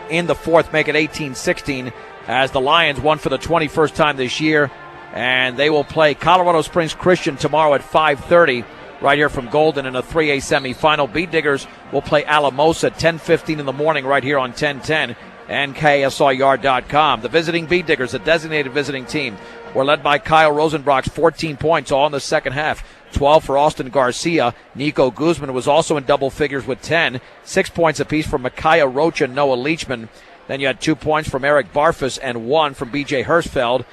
in the fourth, make it 18-16 as the Lions won for the 21st time this year, and they will play Colorado Springs Christian tomorrow at 5:30 right here from Golden in a 3A semifinal. Bee Diggers will play Alamosa at 10:15 in the morning right here on 1010 and KSIR.com. The visiting Bee Diggers, a designated visiting team, were led by Kyle Rosenbrock's 14 points all in the second half. 12 for Austin Garcia. Nico Guzman was also in double figures with 10. 6 points apiece from Micaiah Roach and Noah Leachman. Then you had 2 points from Eric Barfus and 1 from B.J. Hirschfeld.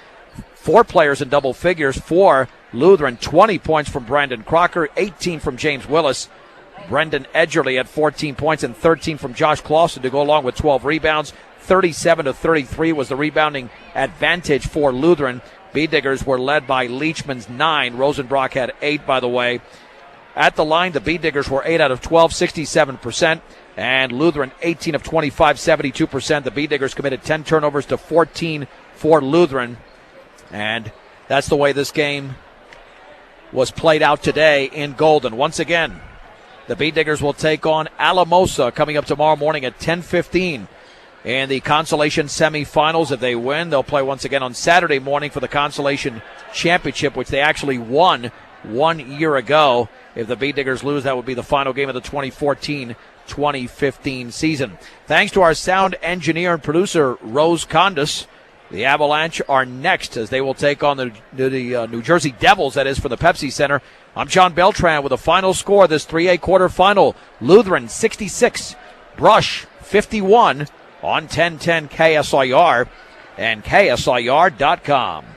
4 players in double figures for Lutheran. 20 points from Brandon Crocker. 18 from James Willis. Brendan Edgerly at 14 points and 13 from Josh Clausen to go along with 12 rebounds. 37-33 was the rebounding advantage for Lutheran. Bee Diggers were led by Leachman's 9. Rosenbrock had 8, by the way. At the line, the Bee Diggers were 8 out of 12, 67%. And Lutheran, 18 of 25, 72%. The Bee Diggers committed 10 turnovers to 14 for Lutheran. And that's the way this game was played out today in Golden. Once again, the Bee Diggers will take on Alamosa coming up tomorrow morning at 10:15. In the consolation semifinals, if they win, they'll play once again on Saturday morning for the consolation championship, which they actually won 1 year ago. If the Bee Diggers lose, that would be the final game of the 2014-2015 season. Thanks to our sound engineer and producer, Rose Condis. The Avalanche are next as they will take on the New Jersey Devils, that is, for the Pepsi Center. I'm John Beltran with the final score of this 3A quarterfinal. Lutheran 66, Brush 51. On 1010 KSIR and KSIR.com.